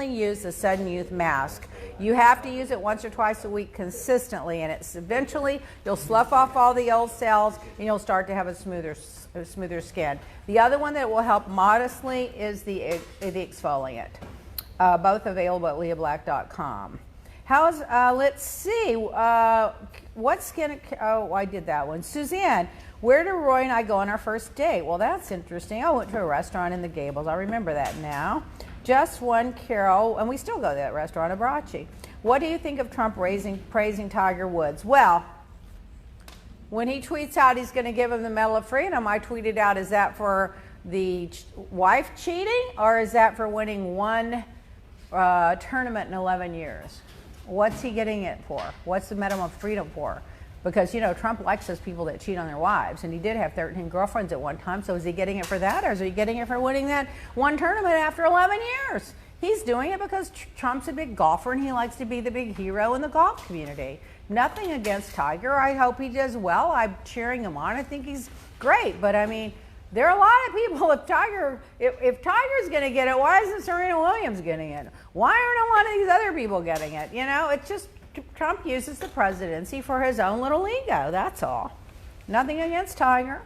Speaker 2: use the Sudden Youth mask. You have to use it once or twice a week consistently, and it's eventually you'll slough off all the old cells and you'll start to have a smoother skin. The other one that will help modestly is the exfoliant. Both available at leahblack.com. Let's see, what skin, oh, I did that one. Suzanne, where did Roy and I go on our first date? Well, that's interesting. I went to a restaurant in the Gables. I remember that now. Just one, Carol, and we still go to that restaurant, Abraci. What do you think of Trump praising Tiger Woods? Well, when he tweets out he's going to give him the Medal of Freedom, I tweeted out, is that for the wife cheating, or is that for winning one tournament in 11 years? What's he getting it for? What's the Medal of Freedom for? Because, you know, Trump likes those people that cheat on their wives, and he did have 13 girlfriends at one time, so is he getting it for that, or is he getting it for winning that one tournament after 11 years? He's doing it because Trump's a big golfer, and he likes to be the big hero in the golf community. Nothing against Tiger. I hope he does well. I'm cheering him on. I think he's great, but I mean, there are a lot of people, if Tiger's going to get it, why isn't Serena Williams getting it? Why aren't a lot of these other people getting it? You know, it's just Trump uses the presidency for his own little ego, that's all. Nothing against Tiger.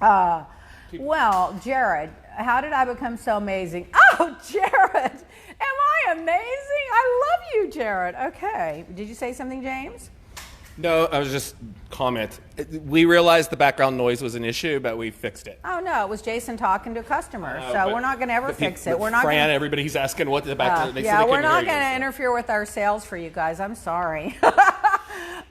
Speaker 2: Well, Jared, how did I become so amazing? Oh, Jared, am I amazing? I love you, Jared. Okay, did you say something, James?
Speaker 1: No, I was just comment. We realized the background noise was an issue, but we fixed it.
Speaker 2: Oh no, it was Jason talking to customers, so we're not going to ever fix it. We're not.
Speaker 1: Fran, everybody's asking what the background.
Speaker 2: Yeah, we're not going to interfere with our sales for you guys. I'm sorry.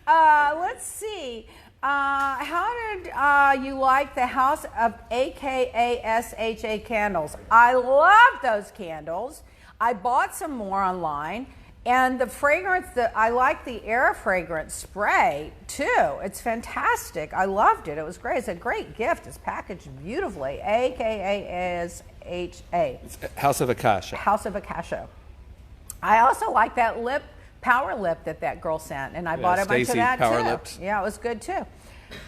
Speaker 2: Let's see. How did you like the House of AKA candles? I love those candles. I bought some more online. And the fragrance, I like the air fragrance spray too. It's fantastic. I loved it. It was great. It's a great gift. It's packaged beautifully. AKASHA.
Speaker 1: It's House of Acacia.
Speaker 2: House of Acacia. I also like that power lip that girl sent, and I bought a bunch of that
Speaker 1: Power
Speaker 2: too.
Speaker 1: Lips.
Speaker 2: Yeah, it was good too.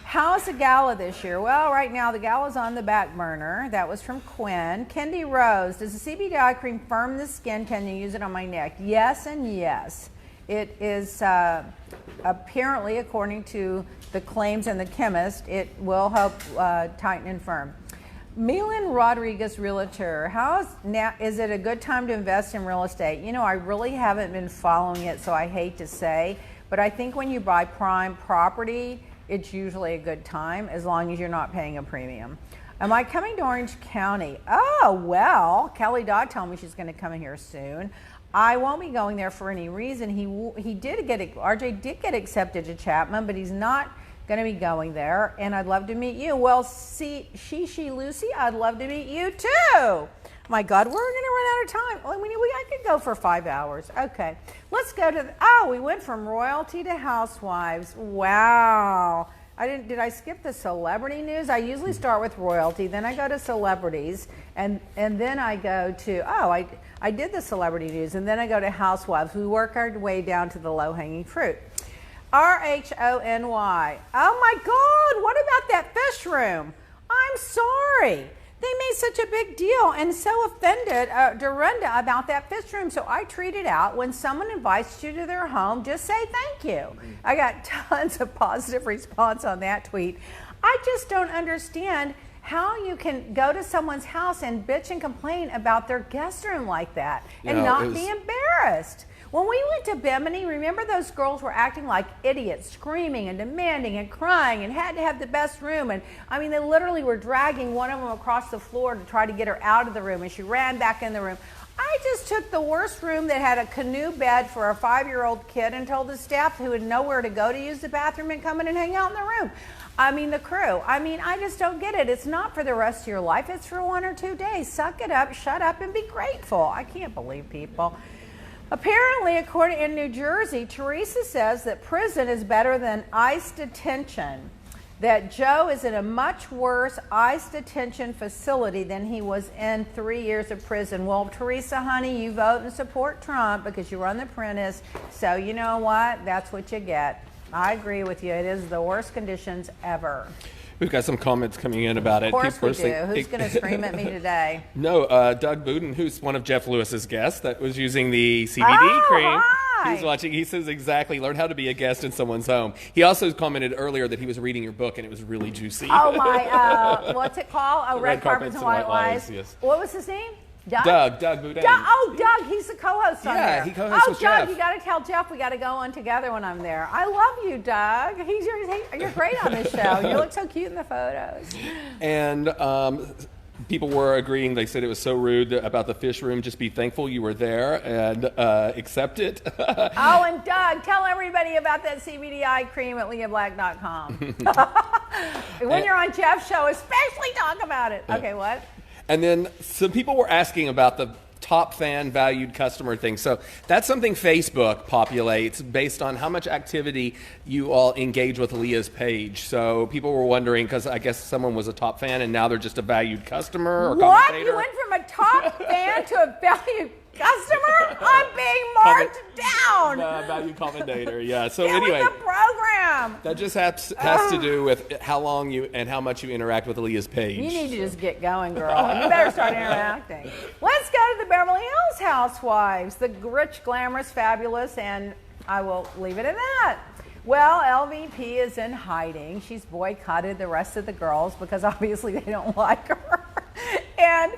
Speaker 2: How's the gala this year? Well, right now the gala's on the back burner. That was from Quinn. Kendi Rose, does the CBD eye cream firm the skin? Can you use it on my neck? Yes and yes. It is apparently, according to the claims and the chemist, it will help tighten and firm. Milan Rodriguez, realtor. Is it a good time to invest in real estate? You know, I really haven't been following it, so I hate to say, but I think when you buy prime property, it's usually a good time as long as you're not paying a premium. Am I coming to Orange County? Oh, well, Kelly Dodd told me she's going to come in here soon. I won't be going there for any reason. RJ did get accepted to Chapman, but he's not going to be going there, and I'd love to meet you. Well, Lucy, I'd love to meet you too. My God, we're going to run out of time. I could go for 5 hours. Okay, let's go to, we went from royalty to housewives. Wow. Did I skip the celebrity news? I usually start with royalty, then I go to celebrities, and then I go to, I did the celebrity news, and then I go to housewives. We work our way down to the low-hanging fruit. RHONY. Oh my God, what about that fish room? I'm sorry. They made such a big deal and so offended Dorinda about that fish room. So I tweeted out, when someone invites you to their home, just say thank you. I got tons of positive response on that tweet. I just don't understand how you can go to someone's house and bitch and complain about their guest room like that and not be embarrassed. When we went to Bimini, remember those girls were acting like idiots, screaming and demanding and crying and had to have the best room. And I mean, they literally were dragging one of them across the floor to try to get her out of the room, and she ran back in the room. I just took the worst room that had a canoe bed for a 5-year-old kid and told the staff who had nowhere to go to use the bathroom and come in and hang out in the room. I mean, the crew. I mean, I just don't get it. It's not for the rest of your life. It's for 1 or 2 days. Suck it up, shut up, and be grateful. I can't believe people. Apparently, according in New Jersey, Teresa says that prison is better than ICE detention. That Joe is in a much worse ICE detention facility than he was in 3 years of prison. Well, Teresa, honey, you vote and support Trump because you run the Apprentice. So you know what? That's what you get. I agree with you. It is the worst conditions ever.
Speaker 1: We've got some comments coming in about it.
Speaker 2: Of course we do. Who's going to scream at me today?
Speaker 1: No, Doug Budin, who's one of Jeff Lewis's guests that was using the CBD cream.
Speaker 2: Hi.
Speaker 1: He's watching. He says exactly, learn how to be a guest in someone's home. He also commented earlier that he was reading your book and it was really juicy.
Speaker 2: Oh, my, what's it called? Oh, Red Carpets and White Lies.
Speaker 1: Yes.
Speaker 2: What was his name?
Speaker 1: Doug Budin.
Speaker 2: Doug, he's the co-host on there.
Speaker 1: Yeah, he co-hosts with
Speaker 2: Doug,
Speaker 1: Jeff.
Speaker 2: you got to tell Jeff we got to go on together when I'm there. I love you, Doug. You're great on this show. You look so cute in the photos.
Speaker 1: And people were agreeing. They said it was so rude about the fish room. Just be thankful you were there and accept it.
Speaker 2: Oh, and Doug, tell everybody about that CBDI cream at leahblack.com. When you're on Jeff's show, especially talk about it. Okay, what?
Speaker 1: And then some people were asking about the top fan valued customer thing. So that's something Facebook populates based on how much activity you all engage with Leah's page. So people were wondering, because I guess someone was a top fan and now they're just a valued customer or
Speaker 2: what?
Speaker 1: commentator.
Speaker 2: You went from a top fan to a valued customer? I'm being marked down.
Speaker 1: Valued commentator, yeah. So
Speaker 2: Get
Speaker 1: anyway,
Speaker 2: with the program.
Speaker 1: that just has to do with how long you and how much you interact with Leah's page.
Speaker 2: You need to just get going, girl. You better start interacting. Let's go to the Beverly Hills Housewives. The rich, glamorous, fabulous, and I will leave it at that. Well, LVP is in hiding. She's boycotted the rest of the girls because obviously they don't like her. And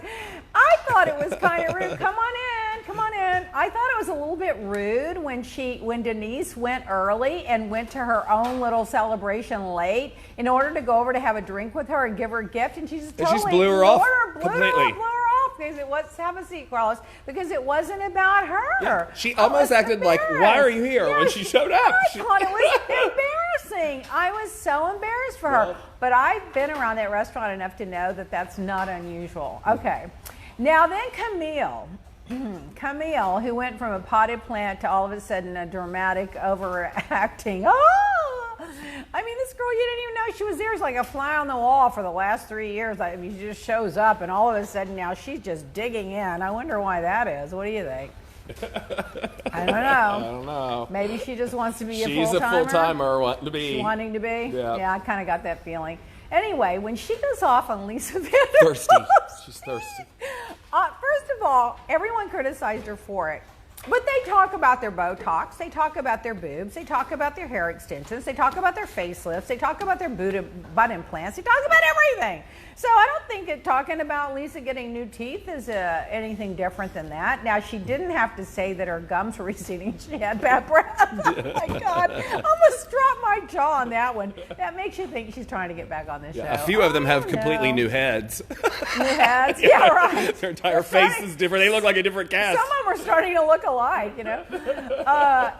Speaker 2: I thought it was kind of rude. Come on in, come on in. I thought it was a little bit rude when Denise went early and went to her own little celebration late in order to go over to have a drink with her and give her a gift, and she just totally
Speaker 1: blew her off
Speaker 2: completely. Blew her off because it was, have a seat, Carlos, because it wasn't about her.
Speaker 1: Yeah. She almost acted like, why are you here, when she showed up?
Speaker 2: I thought it was embarrassing. I was so embarrassed for her. But I've been around that restaurant enough to know that that's not unusual. Okay. Now then Camille, who went from a potted plant to all of a sudden a dramatic overacting. Oh! I mean, this girl, you didn't even know she was there. She's like a fly on the wall for the last 3 years. I mean, she just shows up, and all of a sudden now she's just digging in. I wonder why that is. What do you think? I don't know. Maybe she just wants to be a full-timer.
Speaker 1: She's a full-timer wanting to be.
Speaker 2: Wanting to be?
Speaker 1: Yeah,
Speaker 2: I kind of got that feeling. Anyway, when she goes off on Lisa Vanderpump.
Speaker 1: Thirsty. She's thirsty.
Speaker 2: First of all, everyone criticized her for it. But they talk about their Botox, they talk about their boobs, they talk about their hair extensions, they talk about their facelifts, they talk about their butt implants, they talk about everything. So I don't think talking about Lisa getting new teeth is anything different than that. Now, she didn't have to say that her gums were receding. She had bad breath. Oh, my God. I almost dropped my jaw on that one. That makes you think she's trying to get back on this show.
Speaker 1: A few of them have completely new heads.
Speaker 2: New heads? Yeah, right.
Speaker 1: Their entire face is different. They look like a different cast.
Speaker 2: Some of them are starting to look alike, you know.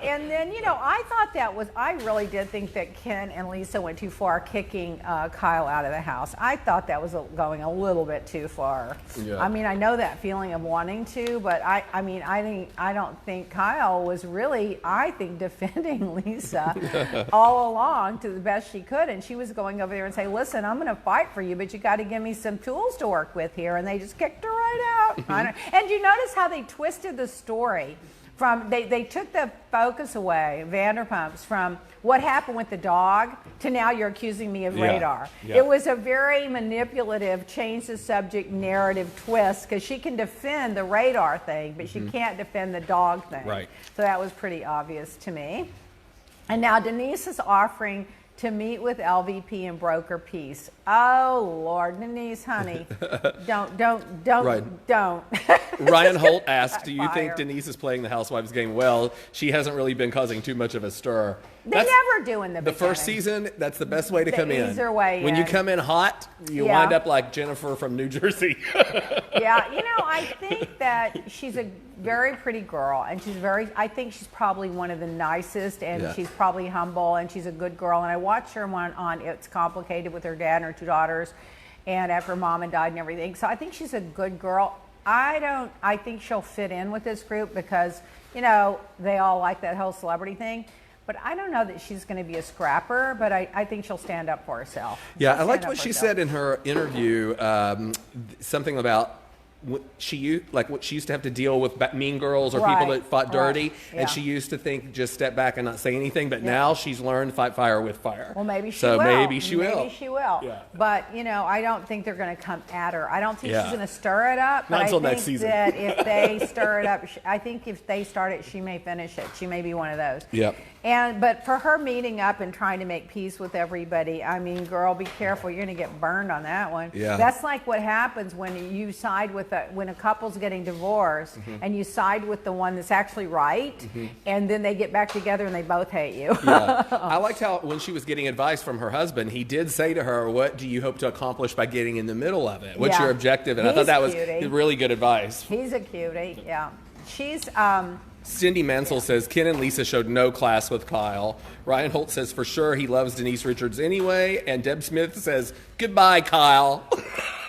Speaker 2: And then, you know, I really did think that Ken and Lisa went too far kicking Kyle out of the house. I thought that was going a little bit too far. Yeah. I mean, I know that feeling of wanting to, but I don't think Kyle was really, defending Lisa all along to the best she could, and she was going over there and say, listen, I'm going to fight for you, but you got to give me some tools to work with here, and they just kicked her right out. And you notice how they twisted the story from, they took the focus away, Vanderpumps, from what happened with the dog to now you're accusing me of radar. Yeah. It was a very manipulative, change the subject narrative twist, because she can defend the radar thing, but she can't defend the dog thing.
Speaker 1: Right.
Speaker 2: So that was pretty obvious to me. And now Denise is offering to meet with LVP and broker peace. Oh Lord, Denise, honey, don't.
Speaker 1: Right.
Speaker 2: Don't.
Speaker 1: Ryan Holt asked, do you
Speaker 2: Fire.
Speaker 1: think Denise is playing the Housewives game well? She hasn't really been causing too much of a stir.
Speaker 2: They never do in the beginning.
Speaker 1: first season, that's the best way to come in.
Speaker 2: Ease their way
Speaker 1: when
Speaker 2: in.
Speaker 1: you come in hot, you
Speaker 2: Yeah.
Speaker 1: wind up like Jennifer from New Jersey.
Speaker 2: Yeah, I think that she's a very pretty girl, and I think she's probably one of the nicest, and
Speaker 1: Yeah.
Speaker 2: she's probably humble, and she's a good girl. And I watched her on It's Complicated with her dad and her two daughters, and after mom and died and everything. So I think she's a good girl. I think she'll fit in with this group because, they all like that whole celebrity thing. But I don't know that she's going to be a scrapper, but I think she'll stand up for herself.
Speaker 1: Yeah,
Speaker 2: She'll
Speaker 1: I liked
Speaker 2: stand
Speaker 1: what
Speaker 2: up
Speaker 1: she
Speaker 2: for
Speaker 1: said in her interview, something about what she used to have to deal with mean girls or people
Speaker 2: Right,
Speaker 1: that fought dirty,
Speaker 2: right, yeah.
Speaker 1: and she used to think just step back and not say anything, but
Speaker 2: Yeah.
Speaker 1: now she's learned fight fire with fire.
Speaker 2: Well, maybe she
Speaker 1: so
Speaker 2: will.
Speaker 1: maybe she will.
Speaker 2: Maybe she will.
Speaker 1: Yeah.
Speaker 2: But, I don't think they're going to come at her. I don't think
Speaker 1: Yeah.
Speaker 2: she's going to stir it up. But
Speaker 1: Not until
Speaker 2: I think
Speaker 1: next season.
Speaker 2: that if they stir it up, I think if they start it, she may finish it. She may be one of those.
Speaker 1: Yep.
Speaker 2: But for her meeting up and trying to make peace with everybody, I mean, girl, be careful. You're going to get burned on that one.
Speaker 1: Yeah.
Speaker 2: That's like what happens when you side with when a couple's getting divorced and you side with the one that's actually right, and then they get back together and they both hate you.
Speaker 1: Yeah. I liked how when she was getting advice from her husband, he did say to her, what do you hope to accomplish by getting in the middle of it? What's
Speaker 2: Yeah.
Speaker 1: your objective? And I
Speaker 2: He's
Speaker 1: thought that was
Speaker 2: cutie.
Speaker 1: really good advice.
Speaker 2: He's a cutie, yeah. She's
Speaker 1: Cindy Mansell says, Ken and Lisa showed no class with Kyle. Ryan Holt says, for sure, he loves Denise Richards anyway. And Deb Smith says, goodbye, Kyle.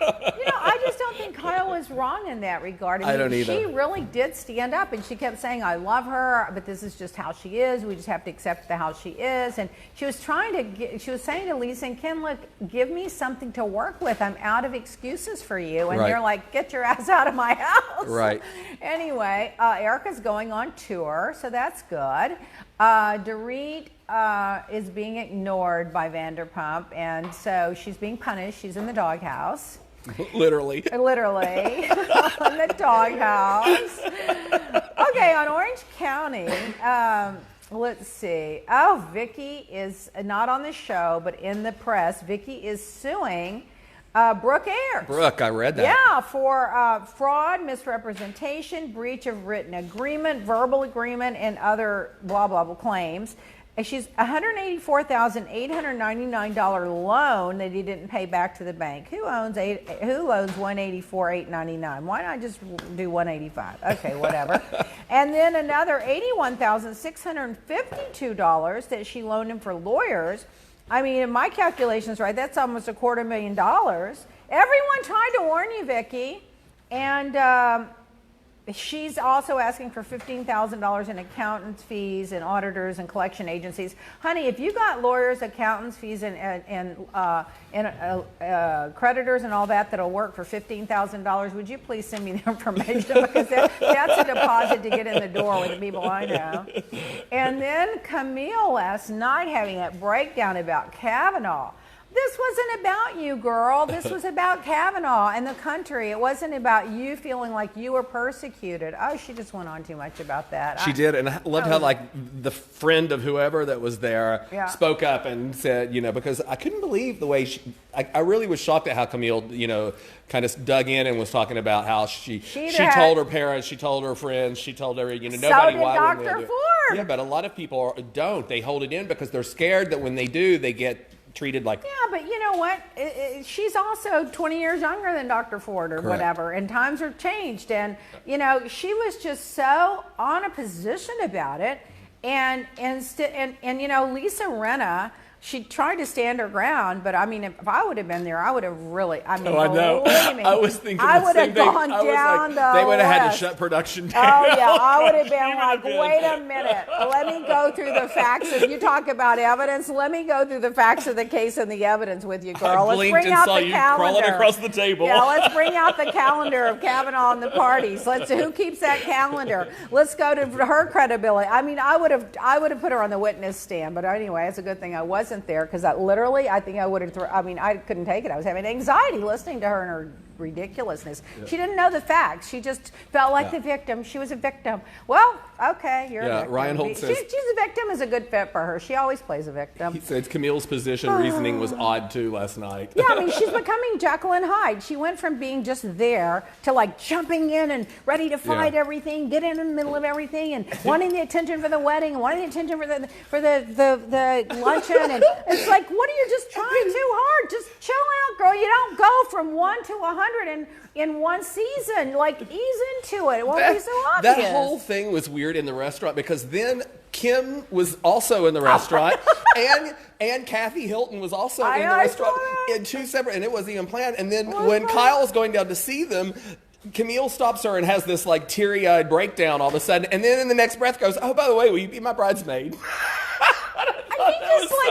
Speaker 2: I just don't think Kyle was wrong in that regard.
Speaker 1: I don't either.
Speaker 2: She really did stand up, and she kept saying, I love her, but this is just how she is. We just have to accept how she is. And she was she was saying to Lisa and Ken, look, give me something to work with. I'm out of excuses for you. And
Speaker 1: Right.
Speaker 2: they're like, get your ass out of my house.
Speaker 1: Right.
Speaker 2: Anyway, Erica's going on tour, so that's good. Dorit is being ignored by Vanderpump, and so she's being punished. She's in the doghouse.
Speaker 1: Literally.
Speaker 2: Literally, in the doghouse. Okay, on Orange County, let's see. Oh, Vicky is not on the show, but in the press. Vicky is suing Brooke Ayers.
Speaker 1: Brooke, I read that.
Speaker 2: Yeah, for fraud, misrepresentation, breach of written agreement, verbal agreement, and other blah, blah, blah claims. And she's $184,899 loan that he didn't pay back to the bank. Who loans $184,899? Why not just do $185? Okay, whatever. And then another $81,652 that she loaned him for lawyers. I mean, if my calculation's right, that's almost $250,000. Everyone tried to warn you, Vicky. And she's also asking for $15,000 in accountants' fees and auditors and collection agencies. Honey, if you got lawyers, accountants' fees, and creditors and all that'll work for $15,000, would you please send me the information? Because that's a deposit to get in the door with the people I know. And then Camille last night having that breakdown about Kavanaugh. This wasn't about you, girl. This was about Kavanaugh and the country. It wasn't about you feeling like you were persecuted. Oh, she just went on too much about that.
Speaker 1: She did, and I loved how the friend of whoever that was there spoke up and said, because I couldn't believe the way I really was shocked at how Camille, kind of dug in and was talking about how she told her parents, she told her friends, she told nobody.
Speaker 2: So did
Speaker 1: why
Speaker 2: Dr.
Speaker 1: would they do it?
Speaker 2: Ford.
Speaker 1: Yeah, but a lot of people don't. They hold it in because they're scared that when they do, they get treated like.
Speaker 2: Yeah, but you know what? She's also 20 years younger than Dr. Ford or whatever, and times are changed. And she was just so on a position about it. And Lisa Rinna, she tried to stand her ground, but I mean, if I would have been there, I would have really. I mean,
Speaker 1: I know. I was thinking
Speaker 2: I
Speaker 1: the
Speaker 2: would
Speaker 1: same
Speaker 2: have
Speaker 1: thing.
Speaker 2: gone
Speaker 1: I was
Speaker 2: down
Speaker 1: like, they would have had to
Speaker 2: list.
Speaker 1: shut production down.
Speaker 2: Oh yeah, I would have been like, wait a minute, let me go through the facts. If you talk about evidence, let me go through the facts of the case and the evidence with you, girl.
Speaker 1: I
Speaker 2: Let's
Speaker 1: blinked
Speaker 2: bring
Speaker 1: and
Speaker 2: out
Speaker 1: saw
Speaker 2: the
Speaker 1: you
Speaker 2: calendar.
Speaker 1: crawling across the table.
Speaker 2: Yeah, let's bring out the calendar of Kavanaugh and the parties. Let's see who keeps that calendar. Let's go to her credibility. I mean, I would have put her on the witness stand, but anyway, it's a good thing I wasn't. wasn't there, because literally, I think I would have. I couldn't take it. I was having anxiety listening to her and her ridiculousness. Yeah. She didn't know the facts. She just felt like the victim. She was a victim. Well, okay, you're a victim.
Speaker 1: Ryan Holt says
Speaker 2: she's a victim is a good fit for her. She always plays a victim.
Speaker 1: He says Camille's position reasoning was odd too last night.
Speaker 2: Yeah, I mean, she's becoming Jekyll and Hyde. She went from being just there to like jumping in and ready to fight everything, get in the middle of everything, and wanting the attention for the wedding, and wanting the attention for the luncheon. And it's like, what are you just trying too hard? Just chill out, girl. You don't go from 1 to 100 in one season. Like, ease into it. It won't be so obvious.
Speaker 1: That whole thing was weird in the restaurant, because then Kim was also in the restaurant, and Kathy Hilton was also in the restaurant in two separate, and it wasn't even planned. And then when Kyle's going down to see them, Camille stops her and has this like teary-eyed breakdown all of a sudden, and then in the next breath goes, "Oh, by the way, will you be my bridesmaid?"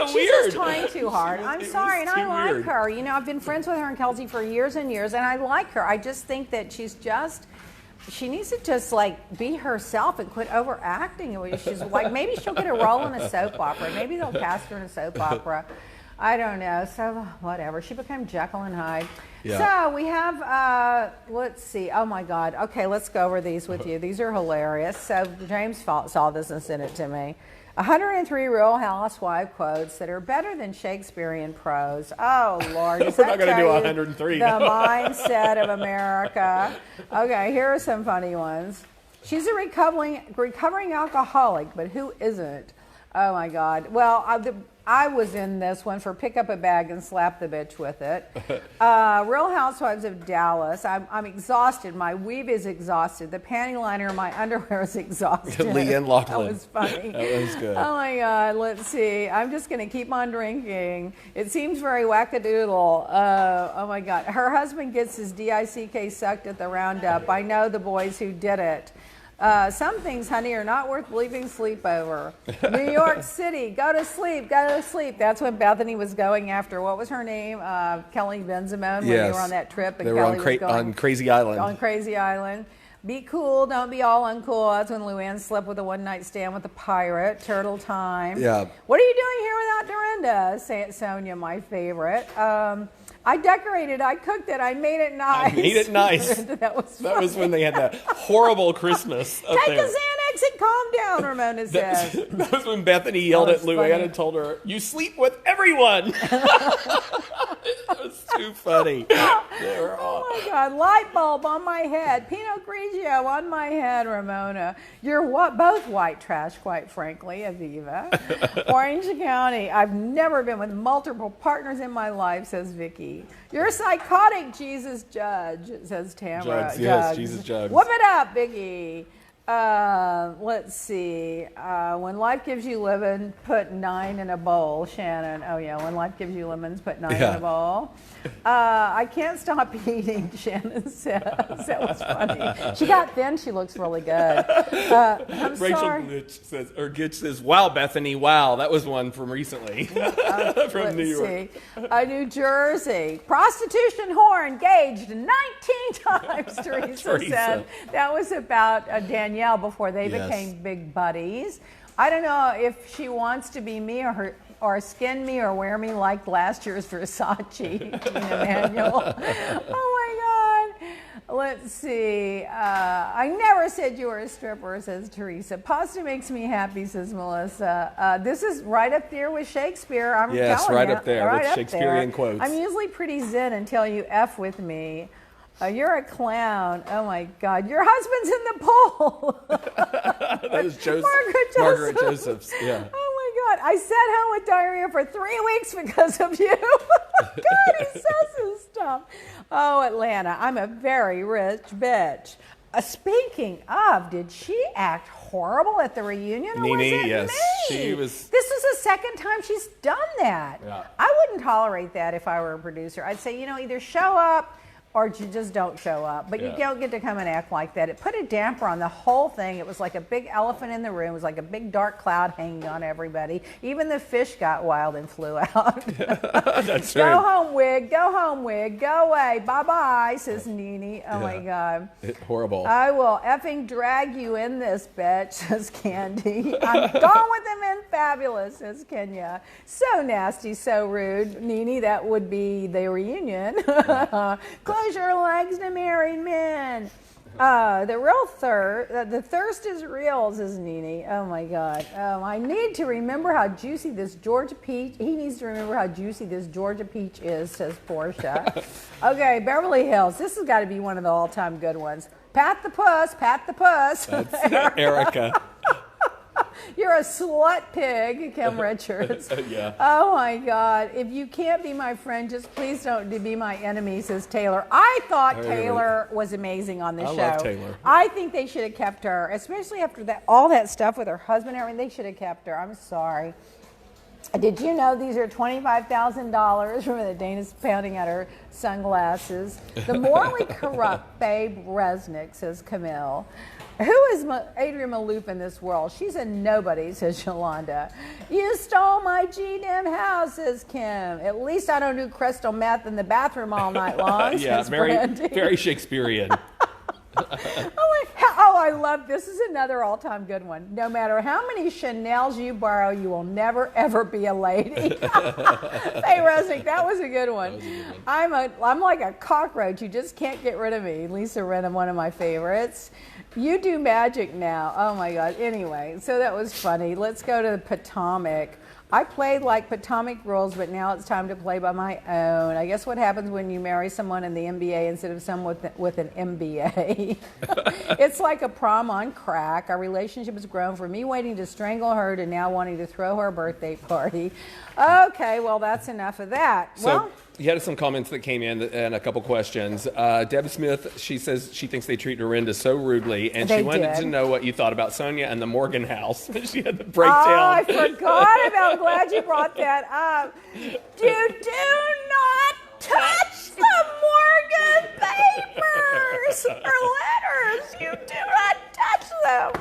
Speaker 2: She's just trying too hard. I'm sorry, and I like her. You know, I've been friends with her and Kelsey for years and years, and I like her. I just think that she needs to just like be herself and quit overacting. She's like, maybe she'll get a role in a soap opera. Maybe they'll cast her in a soap opera. I don't know. So whatever. She became Jekyll and Hyde. Yeah. So we have, let's see. Oh my God. Okay, let's go over these with you. These are hilarious. So James saw this and sent it to me. 103 Real Housewife quotes that are better than Shakespearean prose. Oh, Lord.
Speaker 1: We're not going to do 103.
Speaker 2: The mindset of America. Okay, here are some funny ones. She's a recovering alcoholic, but who isn't? Oh, my God. Well, I was in this one for pick up a bag and slap the bitch with it. Real Housewives of Dallas. I'm exhausted. My weave is exhausted. The panty liner in my underwear is exhausted.
Speaker 1: Leanne Loughlin.
Speaker 2: That was funny.
Speaker 1: That was good.
Speaker 2: Oh my God. Let's see. I'm just going to keep on drinking. It seems very wackadoodle. Oh my God. Her husband gets his DICK sucked at the roundup. I know the boys who did it. Some things, honey, are not worth leaving sleep over. New York City, go to sleep, go to sleep. That's when Bethany was going after, what was her name? Kelly Benzimone, when they were on that trip. And
Speaker 1: they were on Crazy Island.
Speaker 2: On Crazy Island. Be cool, don't be all uncool. That's when Luann slept with a one-night stand with a pirate. Turtle time.
Speaker 1: Yeah.
Speaker 2: What are you doing here without Dorinda? Sonia, my favorite. I decorated, I cooked it, I made it nice. That was
Speaker 1: when they had that horrible Christmas up
Speaker 2: Take
Speaker 1: there.
Speaker 2: a Xanax and calm down, Ramona said.
Speaker 1: That was when Bethany yelled at Luann and told her, "You sleep with everyone." It was too funny.
Speaker 2: Oh my God, light bulb on my head, Pinot Grigio on my head, Ramona. You're both white trash, quite frankly, Aviva. Orange County, I've never been with multiple partners in my life, says Vicky. You're psychotic, Jesus Judge, says Tamara.
Speaker 1: Judge, yes, Jesus Judge.
Speaker 2: Whoop it up, Biggie. Let's see. When life gives you lemon, put 9 in a bowl, Shannon. Oh yeah, when life gives you lemons, put 9 in a bowl. I can't stop eating, Shannon says. That was funny. She got thin. She looks really good. I'm
Speaker 1: Rachel
Speaker 2: sorry.
Speaker 1: Gitch says, "Wow, Bethany, wow." That was one from recently. From New York.
Speaker 2: New Jersey. Prostitution whore engaged 19 times, Teresa said. That was about Danielle before they became big buddies. I don't know if she wants to be me or skin me or wear me like last year's Versace, Emmanuel. Oh my God. Let's see. I never said you were a stripper, says Teresa. Pasta makes me happy, says Melissa. This is right up there with Shakespeare. I'm telling you.
Speaker 1: Right up there with Shakespearean quotes.
Speaker 2: I'm usually pretty zen until you F with me. You're a clown. Oh my God. Your husband's in the pool.
Speaker 1: That was Margaret Joseph's. Yeah.
Speaker 2: Oh my God. I sat home with diarrhea for 3 weeks because of you. God, he says this stuff. Oh, Atlanta. I'm a very rich bitch. Speaking of, did she act horrible at the reunion? Or was it
Speaker 1: yes.
Speaker 2: me?
Speaker 1: She was.
Speaker 2: This is the second time she's done that.
Speaker 1: Yeah.
Speaker 2: I wouldn't tolerate that if I were a producer. I'd say, either show up or you just don't show up. But you don't get to come and act like that. It put a damper on the whole thing. It was like a big elephant in the room. It was like a big dark cloud hanging on everybody. Even the fish got wild and flew out.
Speaker 1: That's
Speaker 2: Go
Speaker 1: right.
Speaker 2: home, wig. Go home, wig. Go away. Bye-bye, says Nene. Oh, my God.
Speaker 1: Horrible.
Speaker 2: I will effing drag you in this, bitch, says Candy. I'm going with them in fabulous, says Kenya. So nasty, so rude. Nene, that would be the reunion. Close your legs to married men. The thirst is real, says Nene. Oh my God. I need to remember how juicy this Georgia peach. He needs to remember how juicy this Georgia peach is, says Portia. Okay, Beverly Hills. This has got to be one of the all-time good ones. Pat the puss, pat the puss.
Speaker 1: That's Erica.
Speaker 2: You're a slut pig, Kim Richards.
Speaker 1: Yeah.
Speaker 2: Oh my God. If you can't be my friend, just please don't be my enemy, says Taylor. I thought Taylor was amazing on the show.
Speaker 1: I love Taylor.
Speaker 2: I think they should have kept her, especially after that all that stuff with her husband and everything. They should have kept her. I'm sorry. Did you know these are $25,000 from the Dana's pounding at her sunglasses? The morally corrupt Babe Resnick, says Camille. Who is Adrienne Maloof in this world? She's a nobody, says Yolanda. You stole my GDM house, says Kim. At least I don't do crystal meth in the bathroom all night long, says Brandy.
Speaker 1: Very Shakespearean.
Speaker 2: Oh, I love this. Is another all-time good one. No matter how many Chanels you borrow, you will never ever be a lady. Hey, Resnick, that was a good one. I'm like a cockroach. You just can't get rid of me. Lisa Renham, one of my favorites. You do magic now. Oh my God. Anyway, so that was funny. Let's go to Potomac. I played like Potomac rules, but now it's time to play by my own. I guess what happens when you marry someone in the NBA instead of someone with an MBA. It's like a prom on crack. Our relationship has grown from me waiting to strangle her to now wanting to throw her birthday party. Okay, well, that's enough of that.
Speaker 1: So you had some comments that came in and a couple questions. Deb Smith, she says she thinks they treat Dorinda so rudely, and she wanted to know what you thought about Sonia and the Morgan house. She had the breakdown.
Speaker 2: Oh, I forgot about. I'm glad you brought that up. Do not touch the Morgan papers or letters. You do not touch them.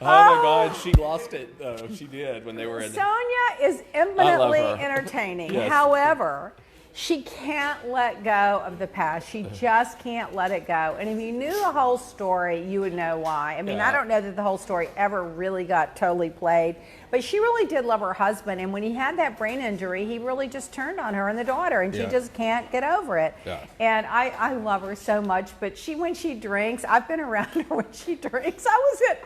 Speaker 1: Oh my God, she lost it though. She did when they were in.
Speaker 2: Sonia is eminently entertaining.
Speaker 1: Yes.
Speaker 2: However, she can't let go of the past. She just can't let it go. And if you knew the whole story, you would know why. I mean, I don't know that the whole story ever really got totally played, but she really did love her husband. And when he had that brain injury, he really just turned on her and the daughter, and she just can't get over it. Yeah. And I love her so much. But when she drinks, I've been around her when she drinks. I was at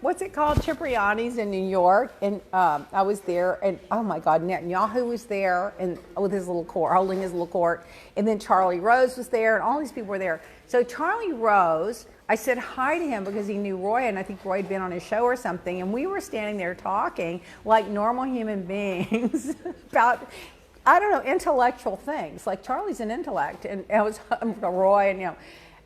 Speaker 2: what's it called, Cipriani's in New York, and I was there, and oh my God, Netanyahu was there, and with his little court, holding his little court, and then Charlie Rose was there, and all these people were there. So Charlie Rose, I said hi to him because he knew Roy, and I think Roy had been on his show or something, and we were standing there talking like normal human beings about, I don't know, intellectual things. Like Charlie's an intellect, and it was Roy, and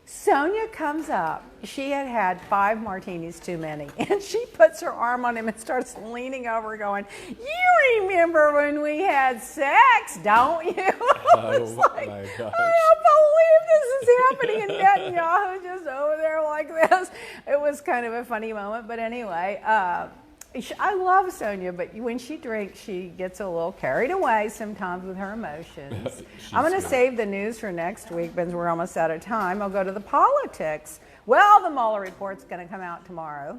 Speaker 2: Sonia comes up. She had had 5 martinis too many, and she puts her arm on him and starts leaning over going, "You remember when we had sex, don't you?"
Speaker 1: Oh my gosh.
Speaker 2: I don't believe this is happening, and Netanyahu just over there like this. It was kind of a funny moment, but anyway, I love Sonia, but when she drinks, she gets a little carried away sometimes with her emotions. I'm going to save the news for next week because we're almost out of time. I'll go to the politics. Well, the Mueller report's going to come out tomorrow,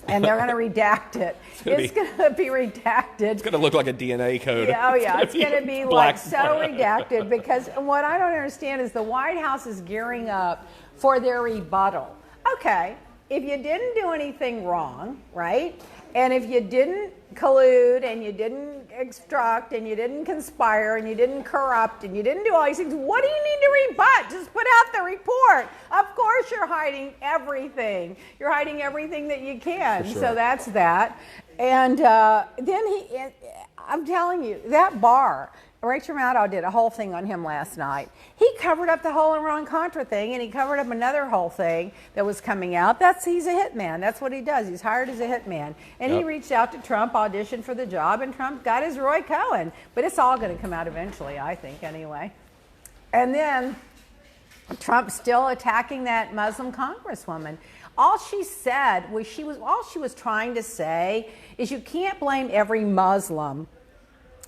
Speaker 2: and they're going to redact it. It's going to be redacted.
Speaker 1: It's going to look like a DNA code.
Speaker 2: Yeah, it's going to be like so redacted, because what I don't understand is the White House is gearing up for their rebuttal. Okay. If you didn't do anything wrong, right? And if you didn't collude, and you didn't obstruct, and you didn't conspire, and you didn't corrupt, and you didn't do all these things, what do you need to rebut? Just put out the report. Of course you're hiding everything. You're hiding everything that you can. Sure. So that's that. And then I'm telling you, that bar, Rachel Maddow did a whole thing on him last night. He covered up the whole Iran-Contra thing, and he covered up another whole thing that was coming out. He's a hitman. That's what he does. He's hired as a hitman. And he reached out to Trump, auditioned for the job, and Trump got his Roy Cohen. But it's all going to come out eventually, I think, anyway. And then Trump still attacking that Muslim congresswoman. All she said was all she was trying to say is you can't blame every Muslim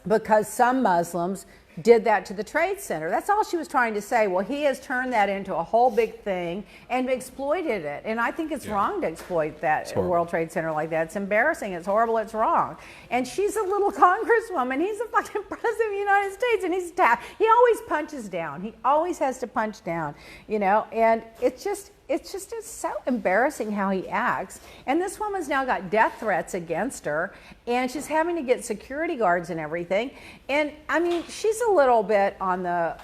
Speaker 2: because some Muslims did that to the Trade Center. That's all she was trying to say. Well, he has turned that into a whole big thing and exploited it. And I think it's wrong to exploit that World Trade Center like that. It's embarrassing. It's horrible. It's wrong. And she's a little congresswoman. He's the fucking president of the United States, and he always punches down. He always has to punch down, you know. And it's so embarrassing how he acts. And this woman's now got death threats against her, and she's having to get security guards and everything. And I mean, she's a little bit on the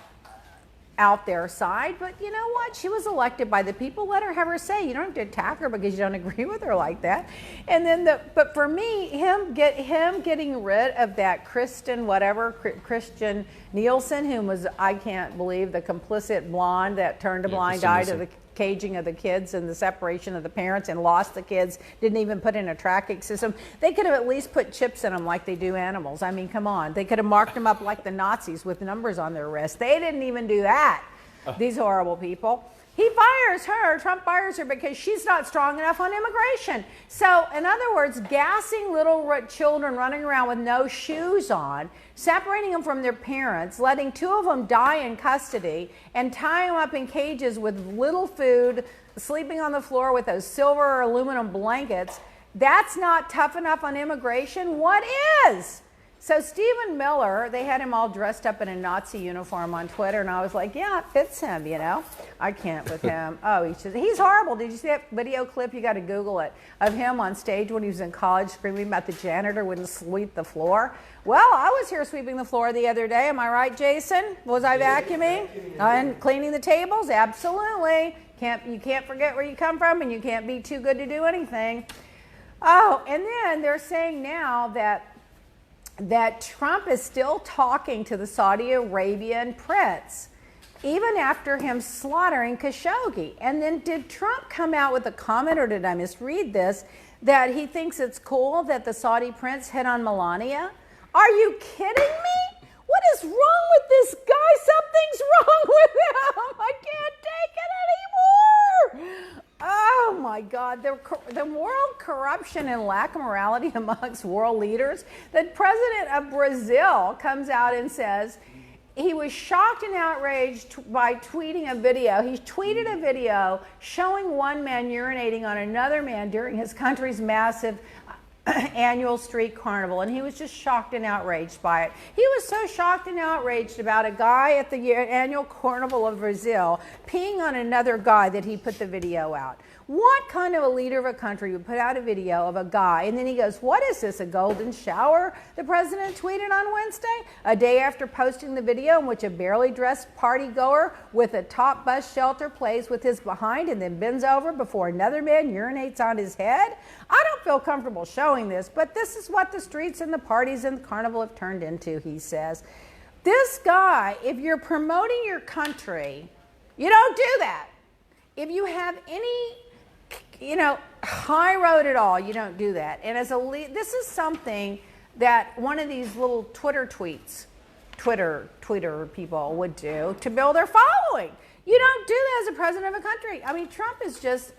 Speaker 2: out there side, but you know what? She was elected by the people. Let her have her say. You don't have to attack her because you don't agree with her like that. And then but for me, him getting rid of that Christian Nielsen, who was, I can't believe, the complicit blonde that turned a blind eye to the caging of the kids and the separation of the parents and lost the kids, didn't even put in a tracking system. They could have at least put chips in them like they do animals. I mean, come on. They could have marked them up like the Nazis with numbers on their wrists. They didn't even do that, these horrible people. He fires her, Trump fires her because she's not strong enough on immigration. So, in other words, gassing little children running around with no shoes on, separating them from their parents, letting 2 of them die in custody, and tying them up in cages with little food, sleeping on the floor with those silver or aluminum blankets, that's not tough enough on immigration. What is? So Stephen Miller, they had him all dressed up in a Nazi uniform on Twitter, and I was like, yeah, it fits him, you know. I can't with him. Oh, he's horrible. Did you see that video clip? You got to Google it, of him on stage when he was in college screaming about the janitor wouldn't sweep the floor. Well, I was here sweeping the floor the other day. Am I right, Jason? Was I vacuuming? And cleaning the tables? Absolutely. You can't forget where you come from, and you can't be too good to do anything. Oh, and then they're saying now that Trump is still talking to the Saudi Arabian prince, even after him slaughtering Khashoggi. And then did Trump come out with a comment, or did I misread this, that he thinks it's cool that the Saudi prince hit on Melania? Are you kidding me? What is wrong with this guy? Something's wrong with him. I can't take it anymore. Oh my God, the moral corruption and lack of morality amongst world leaders. The president of Brazil comes out and says he was shocked and outraged by tweeting a video. He tweeted a video showing one man urinating on another man during his country's massive annual street carnival, and he was just shocked and outraged by it. He was so shocked and outraged about a guy at the annual carnival of Brazil peeing on another guy that he put the video out. What kind of a leader of a country would put out a video of a guy, and then he goes, what is this, a golden shower? The president tweeted on Wednesday, a day after posting the video in which a barely dressed party goer with a top bus shelter plays with his behind and then bends over before another man urinates on his head. I don't feel comfortable showing this, but this is what the streets and the parties and the carnival have turned into, he says. This guy, if you're promoting your country, you don't do that. If you have any, high road at all, you don't do that. And as this is something that one of these little Twitter people would do to build their following. You don't do that as a president of a country. I mean, Trump is just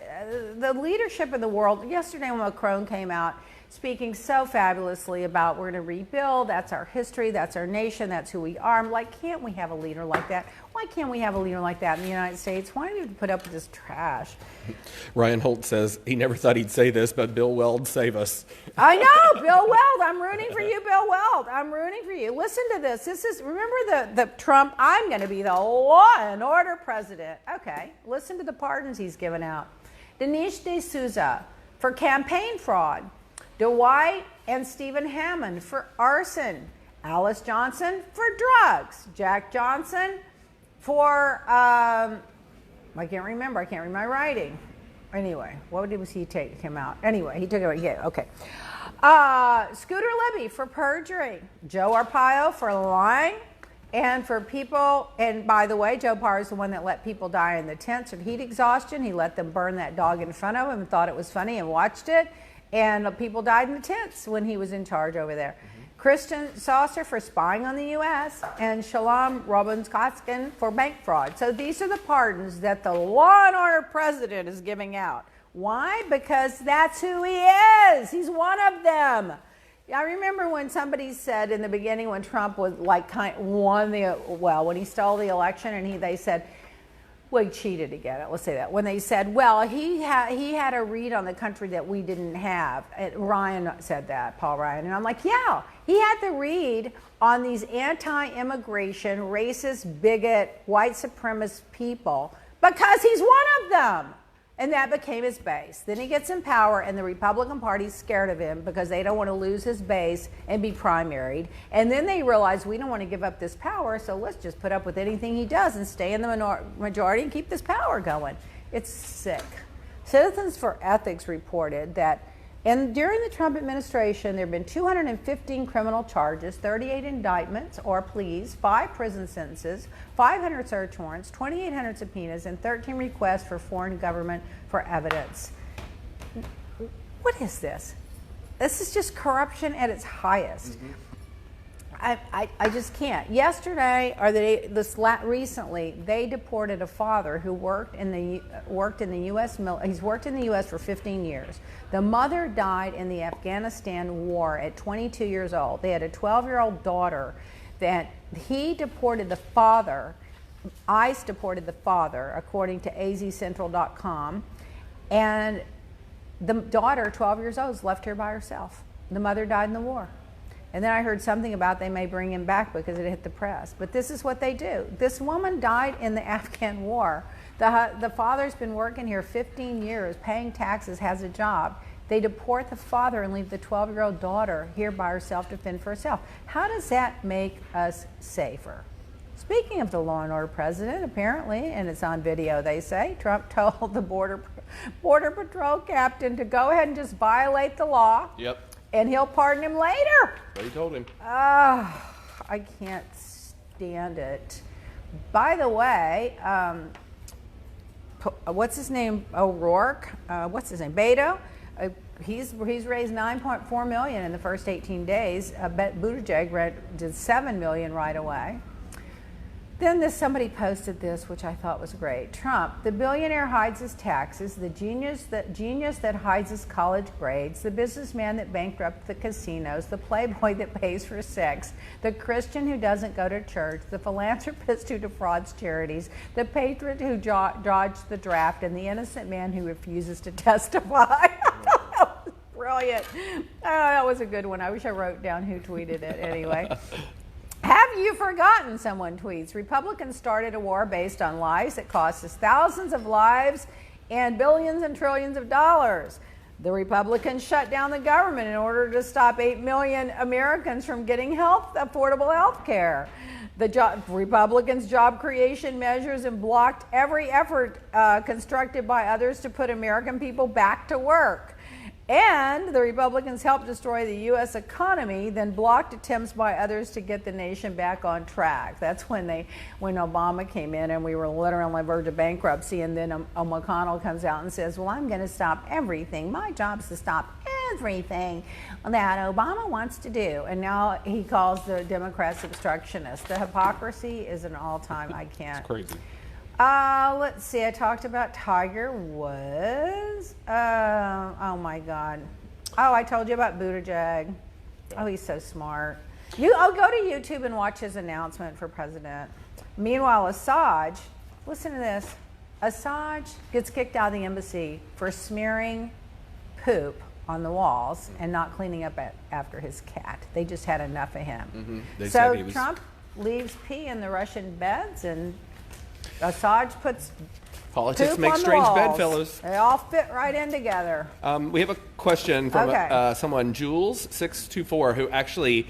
Speaker 2: the leadership in the world. Yesterday when Macron came out speaking so fabulously about we're going to rebuild, that's our history, that's our nation, that's who we are. I'm like, can't we have a leader like that? Why can't we have a leader like that in the United States? Why do we have to put up with this trash?
Speaker 1: Ryan Holt says he never thought he'd say this, but Bill Weld save us.
Speaker 2: I know, Bill Weld. I'm rooting for you, Bill Weld. I'm rooting for you. Listen to this. Remember the Trump, I'm going to be the law and order president. Okay, listen to the pardons he's given out. Dinesh D'Souza for campaign fraud. Dwight and Stephen Hammond for arson. Alice Johnson for drugs. Jack Johnson for, I can't remember. I can't read my writing. Anyway, what was he take him out? Anyway, he took it out. Yeah, okay. Scooter Libby for perjury. Joe Arpaio for lying. And for people, and by the way, Joe Arpaio is the one that let people die in the tents of heat exhaustion. He let them burn that dog in front of him and thought it was funny and watched it. And people died in the tents when he was in charge over there. Christian Saucer for spying on the U.S., and Shalom Robinskotskin for bank fraud. So these are the pardons that the law and order president is giving out. Why? Because that's who he is. He's one of them. I remember when somebody said in the beginning when Trump was when he stole the election, and they said, well, he cheated again. Let's say that. When they said, well, he had a read on the country that we didn't have. Ryan said that, Paul Ryan. And I'm like, yeah, he had the read on these anti-immigration, racist, bigot, white supremacist people because he's one of them. And that became his base. Then he gets in power, and the Republican Party's scared of him because they don't want to lose his base and be primaried. And then they realize we don't want to give up this power, so let's just put up with anything he does and stay in the majority and keep this power going. It's sick. Citizens for Ethics reported that during the Trump administration, there have been 215 criminal charges, 38 indictments or pleas, 5 prison sentences, 500 search warrants, 2,800 subpoenas, and 13 requests for foreign government for evidence. What is this? This is just corruption at its highest. Mm-hmm. I just can't. Yesterday, recently, they deported a father who worked in the U.S. He's worked in the U.S. for 15 years. The mother died in the Afghanistan war at 22 years old. They had a 12-year-old daughter that he deported the father. ICE deported the father, according to azcentral.com, and the daughter, 12 years old, is left here by herself. The mother died in the war. And then I heard something about they may bring him back because it hit the press. But this is what they do. This woman died in the Afghan war. The father's been working here 15 years, paying taxes, has a job. They deport the father and leave the 12-year-old daughter here by herself to fend for herself. How does that make us safer? Speaking of the law and order president, apparently, and it's on video, they say, Trump told the Border Patrol captain to go ahead and just violate the law.
Speaker 1: Yep.
Speaker 2: And he'll pardon him later.
Speaker 1: What he told him.
Speaker 2: I can't stand it. By the way, what's his name? O'Rourke. What's his name? Beto. He's raised $9.4 million in the first 18 days. Buttigieg did $7 million right away. Then somebody posted this, which I thought was great. Trump, the billionaire hides his taxes, the genius that hides his college grades, the businessman that bankrupts the casinos, the playboy that pays for sex, the Christian who doesn't go to church, the philanthropist who defrauds charities, the patriot who dodged the draft, and the innocent man who refuses to testify. That was brilliant. Oh, that was a good one. I wish I wrote down who tweeted it anyway. Have you forgotten, someone tweets, Republicans started a war based on lies that cost us thousands of lives and billions and trillions of dollars. The Republicans shut down the government in order to stop 8 million Americans from getting affordable health care. The Republicans' job creation measures and blocked every effort constructed by others to put American people back to work. And the Republicans helped destroy the U.S. economy, then blocked attempts by others to get the nation back on track. That's when Obama came in and we were literally on the verge of bankruptcy, and then McConnell comes out and says, well, I'm going to stop everything. My job's to stop everything that Obama wants to do. And now he calls the Democrats obstructionists. The hypocrisy is an all-time, I can't.
Speaker 1: It's crazy.
Speaker 2: Let's see. I talked about Tiger Woods. Oh my God. Oh, I told you about Buttigieg. Oh, he's so smart. I'll go to YouTube and watch his announcement for president. Meanwhile, Assange, listen to this. Assange gets kicked out of the embassy for smearing poop on the walls and not cleaning up after his cat. They just had enough of him.
Speaker 1: Mm-hmm.
Speaker 2: So Trump leaves pee in the Russian beds, and Assange puts
Speaker 1: politics
Speaker 2: poop
Speaker 1: makes
Speaker 2: on the
Speaker 1: strange
Speaker 2: walls.
Speaker 1: bedfellows.
Speaker 2: They all fit right in together.
Speaker 1: We have a question from
Speaker 2: Okay.
Speaker 1: someone, Jules624, who actually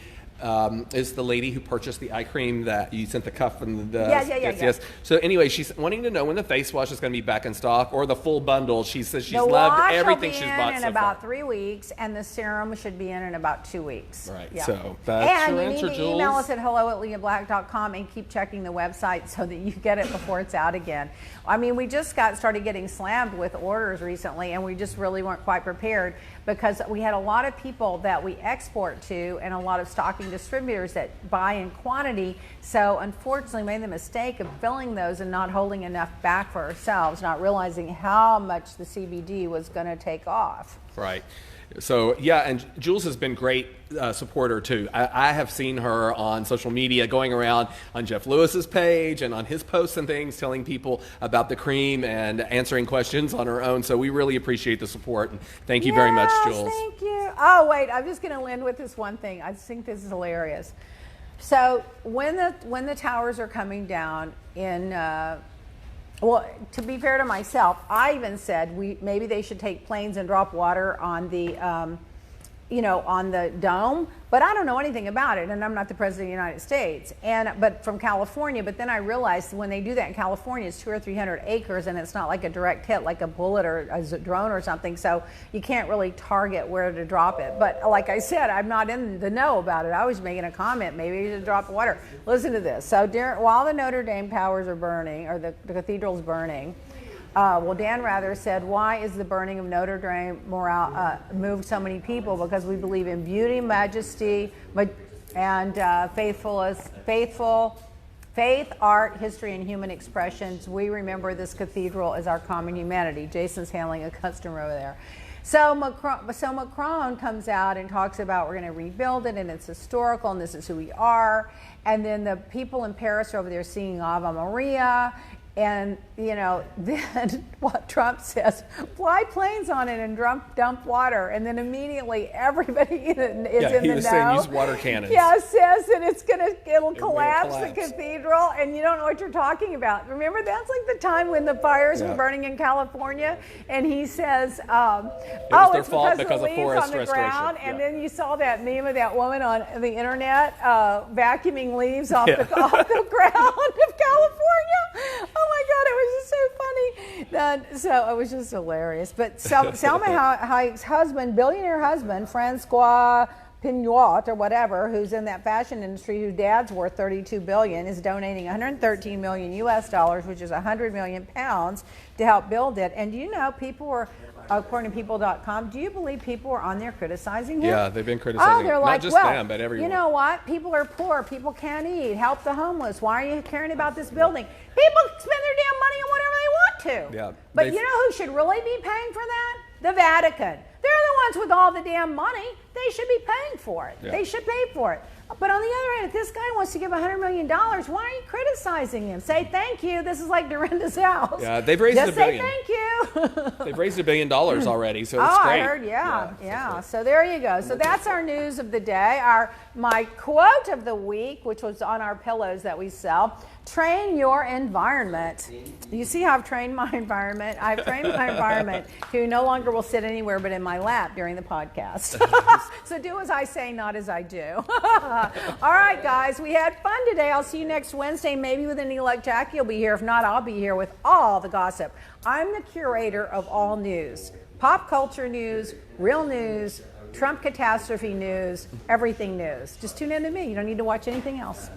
Speaker 1: is the lady who purchased the eye cream that you sent the cuff and the
Speaker 2: yes.
Speaker 1: So anyway, she's wanting to know when the face wash is going to be back in stock or the full bundle. She says she's
Speaker 2: the
Speaker 1: loved
Speaker 2: wash
Speaker 1: everything
Speaker 2: will be
Speaker 1: she's bought
Speaker 2: in
Speaker 1: so
Speaker 2: about
Speaker 1: far.
Speaker 2: 3 weeks, and the serum should be in about 2 weeks.
Speaker 1: Right.
Speaker 2: Yeah.
Speaker 1: So that's
Speaker 2: and
Speaker 1: your
Speaker 2: you
Speaker 1: answer,
Speaker 2: need to
Speaker 1: Jules.
Speaker 2: email us at hello@leahblack.com and keep checking the website so that you get it before it's out again. I mean, we just started getting slammed with orders recently, and we just really weren't quite prepared because we had a lot of people that we export to and a lot of stocking distributors that buy in quantity. So unfortunately made the mistake of filling those and not holding enough back for ourselves, not realizing how much the CBD was going to take off.
Speaker 1: Right. So, yeah, and Jules has been great supporter, too. I have seen her on social media going around on Jeff Lewis's page and on his posts and things, telling people about the cream and answering questions on her own. So we really appreciate the support. And thank you very much, Jules.
Speaker 2: Thank you. Oh, wait, I'm just going to end with this one thing. I think this is hilarious. So when the towers are coming down in... well, to be fair to myself, I even said maybe they should take planes and drop water on the, on the dome. But I don't know anything about it, and I'm not the president of the United States. But from California. But then I realized when they do that in California, it's 200 or 300 acres, and it's not like a direct hit, like a bullet or a drone or something. So you can't really target where to drop it. But like I said, I'm not in the know about it. I was making a comment. Maybe you should drop water. Listen to this. So while the Notre Dame towers are burning, or the cathedral's burning. Dan Rather said, why is the burning of Notre Dame moved so many people? Because we believe in beauty, majesty, and faith, art, history, and human expressions. We remember this cathedral as our common humanity. Jason's handling a customer over there. So Macron comes out and talks about we're going to rebuild it, and it's historical, and this is who we are. And then the people in Paris are over there singing Ave Maria. And, then what Trump says, fly planes on it and dump water. And then immediately everybody is in the know.
Speaker 1: He was saying use water cannons.
Speaker 2: Yeah, says that it'll collapse the cathedral, and you don't know what you're talking about. Remember, that's like the time when the fires were burning in California, and he says, it's because of the leaves on the ground. And then you saw that meme of that woman on the internet vacuuming leaves off the ground of California. Oh my God, it was just so funny. So it was just hilarious. But Selma Hayek's husband, billionaire husband, Francois Pinault or whatever, who's in that fashion industry, whose dad's worth $32 billion, is donating $113 million US, which is 100 million pounds, to help build it. And people were, according to people.com, do you believe people were on there criticizing him?
Speaker 1: Yeah, they've been criticizing
Speaker 2: they're like,
Speaker 1: not just them, but everyone.
Speaker 2: You know what? People are poor. People can't eat. Help the homeless. Why are you caring about this building? People spend their damn money on whatever they want to.
Speaker 1: Yeah,
Speaker 2: but you know who should really be paying for that? The Vatican. They're the ones with all the damn money. They should be paying for it. Yeah. They should pay for it. But on the other hand, if this guy wants to give $100 million, why are you criticizing him? Say thank you. This is like Dorinda's house.
Speaker 1: Yeah, they've raised $1 billion.
Speaker 2: Just say thank you.
Speaker 1: They've raised $1 billion already, so it's great.
Speaker 2: I heard, yeah. So there you go. So that's our news of the day. My quote of the week, which was on our pillows that we sell: train your environment. You see how I've trained my environment? I've trained my environment who no longer will sit anywhere but in my lap during the podcast. So do as I say, not as I do. All right, guys, we had fun today. I'll see you next Wednesday, maybe with any luck. Jackie will be here. If not, I'll be here with all the gossip. I'm the curator of all news. Pop culture news, real news, Trump catastrophe news, everything news. Just tune in to me. You don't need to watch anything else.